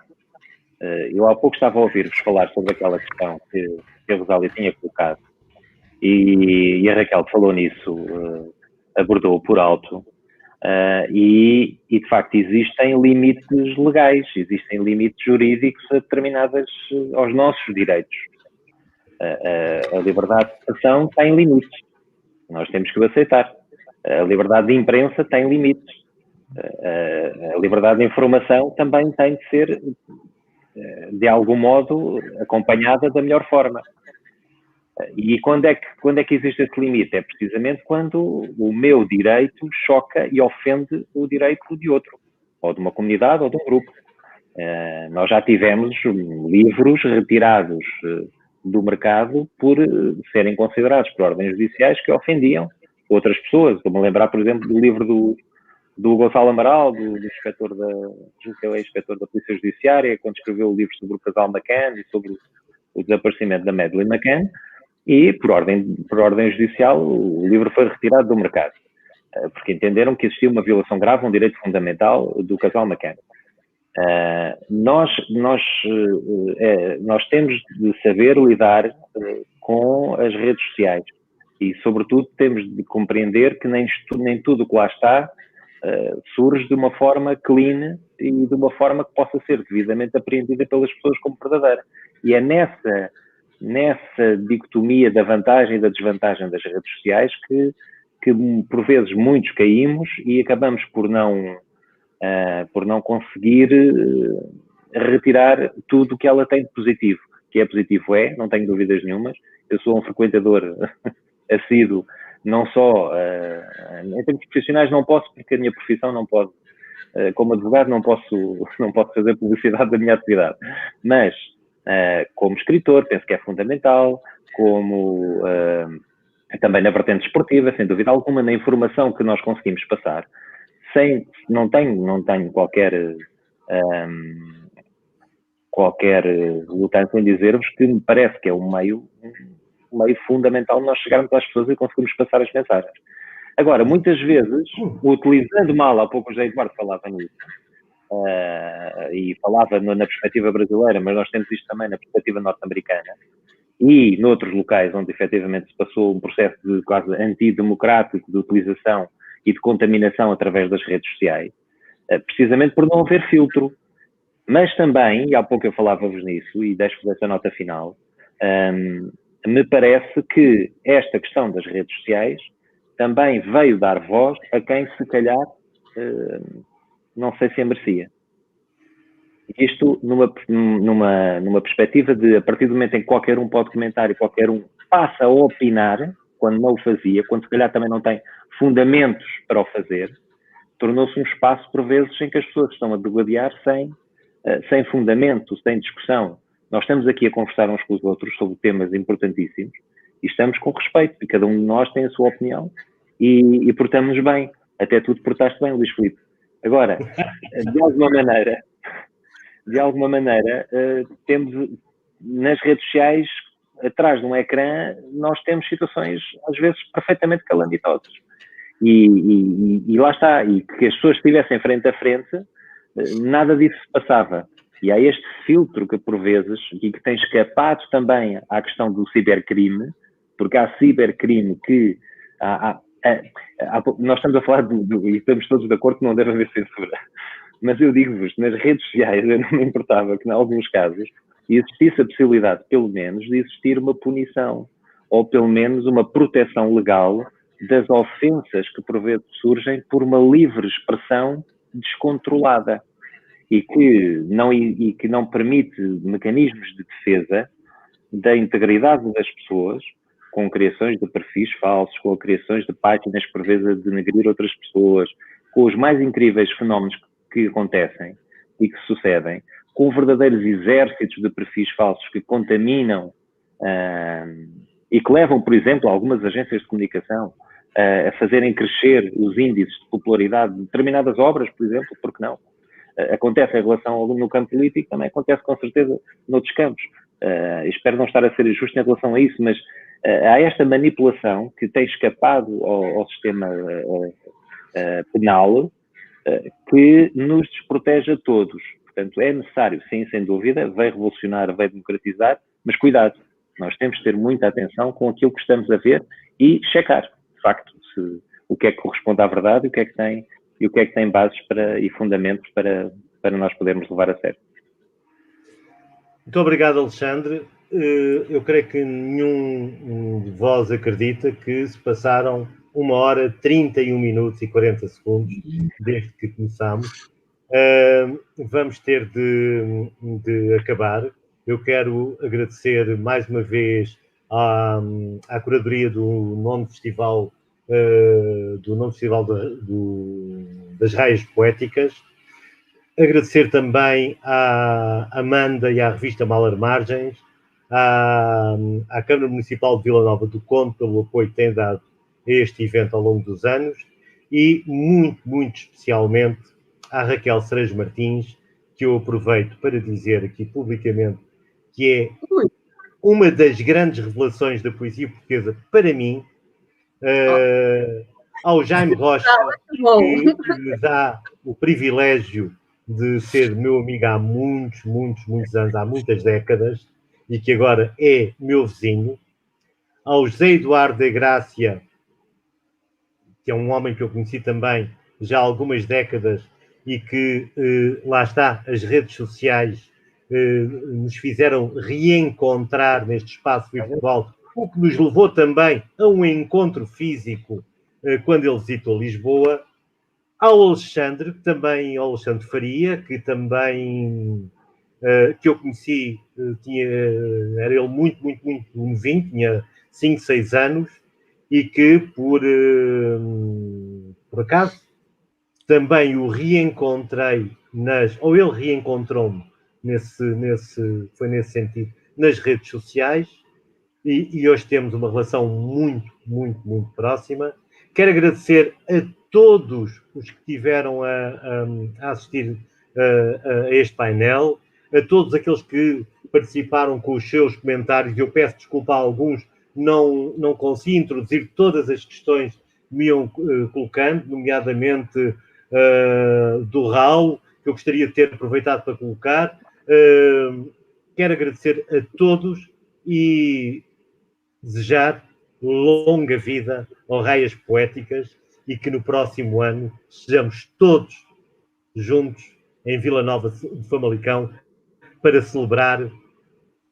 Eu há pouco estava a ouvir-vos falar sobre aquela questão que a Rosália tinha colocado e a Raquel falou nisso, abordou por alto. E, de facto, existem limites legais, existem limites jurídicos aos nossos direitos. A liberdade de expressão tem limites. Nós temos que o aceitar. A liberdade de imprensa tem limites. A liberdade de informação também tem de ser, de algum modo, acompanhada da melhor forma. E quando é que existe esse limite? É precisamente quando o meu direito choca e ofende o direito de outro, ou de uma comunidade ou de um grupo. Nós já tivemos livros retirados do mercado por serem considerados por ordens judiciais que ofendiam outras pessoas. Estou-me a lembrar, por exemplo, do livro do Gonçalo Amaral, do inspetor inspetor da Polícia Judiciária, quando escreveu o livro sobre o casal McCann e sobre o desaparecimento da Madeleine McCann. E, por ordem judicial, o livro foi retirado do mercado, porque entenderam que existia uma violação grave a um direito fundamental do casal McCann. Nós temos de saber lidar com as redes sociais e, sobretudo, temos de compreender que nem tudo o que lá está surge de uma forma clean e de uma forma que possa ser devidamente apreendida pelas pessoas como verdadeira. E é nessa dicotomia da vantagem e da desvantagem das redes sociais que por vezes muitos caímos e acabamos por não conseguir retirar tudo o que ela tem de positivo. Que é positivo não tenho dúvidas nenhumas. Eu sou um frequentador assíduo, não só em termos profissionais não posso, porque a minha profissão não pode, como advogado não posso fazer publicidade da minha atividade, mas como escritor, penso que é fundamental, como também na vertente esportiva, sem dúvida alguma, na informação que nós conseguimos passar, não tenho qualquer relutância em dizer-vos que me parece que é um meio fundamental nós chegarmos às pessoas e conseguirmos passar as mensagens. Agora, muitas vezes, utilizando mal, há pouco o José Eduardo falava nisso, e falava na perspectiva brasileira, mas nós temos isto também na perspectiva norte-americana e noutros locais onde efetivamente se passou um processo de quase antidemocrático de utilização e de contaminação através das redes sociais, precisamente por não haver filtro. Mas também, e há pouco eu falava-vos nisso, e deixo-vos essa nota final, me parece que esta questão das redes sociais também veio dar voz a quem se calhar não sei se a merecia. Isto numa perspectiva de, a partir do momento em que qualquer um pode comentar e qualquer um passa a opinar, quando não o fazia, quando se calhar também não tem fundamentos para o fazer, tornou-se um espaço, por vezes, em que as pessoas estão a degladiar sem fundamento, sem discussão. Nós estamos aqui a conversar uns com os outros sobre temas importantíssimos e estamos com respeito, e cada um de nós tem a sua opinião e portamos-nos bem. Até tu te portaste bem, Luís Filipe. Agora, de alguma maneira, temos nas redes sociais, atrás de um ecrã, nós temos situações, às vezes, perfeitamente calamitosas. E lá está, e que as pessoas estivessem frente a frente, nada disso se passava. E há este filtro que, por vezes, e que tem escapado também à questão do cibercrime, porque há cibercrime que... nós estamos a falar e estamos todos de acordo que não deve haver censura. Mas eu digo-vos, nas redes sociais, eu não me importava que, em alguns casos, existisse a possibilidade, pelo menos, de existir uma punição, ou pelo menos uma proteção legal das ofensas que, por vezes, surgem por uma livre expressão descontrolada e que não permite mecanismos de defesa da integridade das pessoas com criações de perfis falsos, com criações de páginas por vezes a denegrir outras pessoas, com os mais incríveis fenómenos que acontecem e que sucedem, com verdadeiros exércitos de perfis falsos que contaminam e que levam, por exemplo, algumas agências de comunicação a fazerem crescer os índices de popularidade de determinadas obras, por exemplo, porque não? Acontece em relação no campo político, também acontece com certeza noutros campos. Espero não estar a ser injusto em relação a isso, mas há esta manipulação que tem escapado ao sistema penal que nos desprotege a todos. Portanto, é necessário, sim, sem dúvida, vai revolucionar, vai democratizar, mas cuidado, nós temos de ter muita atenção com aquilo que estamos a ver e checar, de facto, o que é que corresponde à verdade e o que é que tem bases e fundamentos para nós podermos levar a sério. Muito obrigado, Alexandre. Eu creio que nenhum de vós acredita que se passaram 1h, 31 minutos e 40 segundos desde que começámos. Vamos ter de acabar. Eu quero agradecer mais uma vez à curadoria do nono festival, das Raias Poéticas. Agradecer também à Amanda e à revista Malarmargens, à Câmara Municipal de Vila Nova do Conde pelo apoio que tem dado a este evento ao longo dos anos e muito, muito especialmente à Raquel Cerejo Martins, que eu aproveito para dizer aqui publicamente que é uma das grandes revelações da poesia portuguesa para mim, ao Jaime Rocha, que me dá o privilégio de ser meu amigo há muitos, muitos, muitos anos, há muitas décadas, e que agora é meu vizinho, ao José Eduardo da Grácia, que é um homem que eu conheci também já há algumas décadas e que, lá está, as redes sociais nos fizeram reencontrar neste espaço virtual, o que nos levou também a um encontro físico quando ele visitou Lisboa, ao Alexandre Faria, que também que eu conheci, era ele muito, muito, muito novinho, tinha 5, 6 anos, e que por acaso também o reencontrei ou ele reencontrou-me foi nesse sentido, nas redes sociais, e hoje temos uma relação muito, muito, muito próxima. Quero agradecer a todos os que tiveram a assistir a este painel, a todos aqueles que participaram com os seus comentários. Eu peço desculpa a alguns, não consegui introduzir todas as questões que me iam colocando, nomeadamente do Raul, que eu gostaria de ter aproveitado para colocar. Quero agradecer a todos e desejar longa vida ao Raias Poéticas e que no próximo ano sejamos todos juntos em Vila Nova de Famalicão para celebrar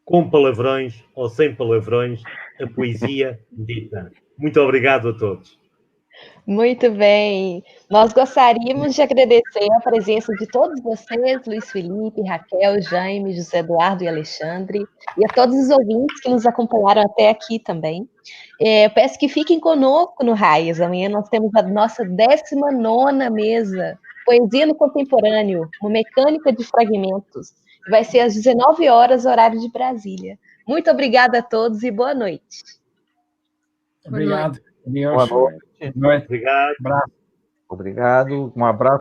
com palavrões ou sem palavrões a poesia dita. Muito obrigado a todos. Muito bem. Nós gostaríamos de agradecer a presença de todos vocês, Luiz Felipe, Raquel, Jaime, José Eduardo e Alexandre, e a todos os ouvintes que nos acompanharam até aqui também. Eu peço que fiquem conosco no Raias. Amanhã nós temos a nossa 19ª mesa, Poesia no Contemporâneo, uma mecânica de fragmentos. Vai ser às 19 horas, horário de Brasília. Muito obrigada a todos e boa noite. Obrigado. Boa noite. Boa noite. Obrigado. Obrigado. Um abraço.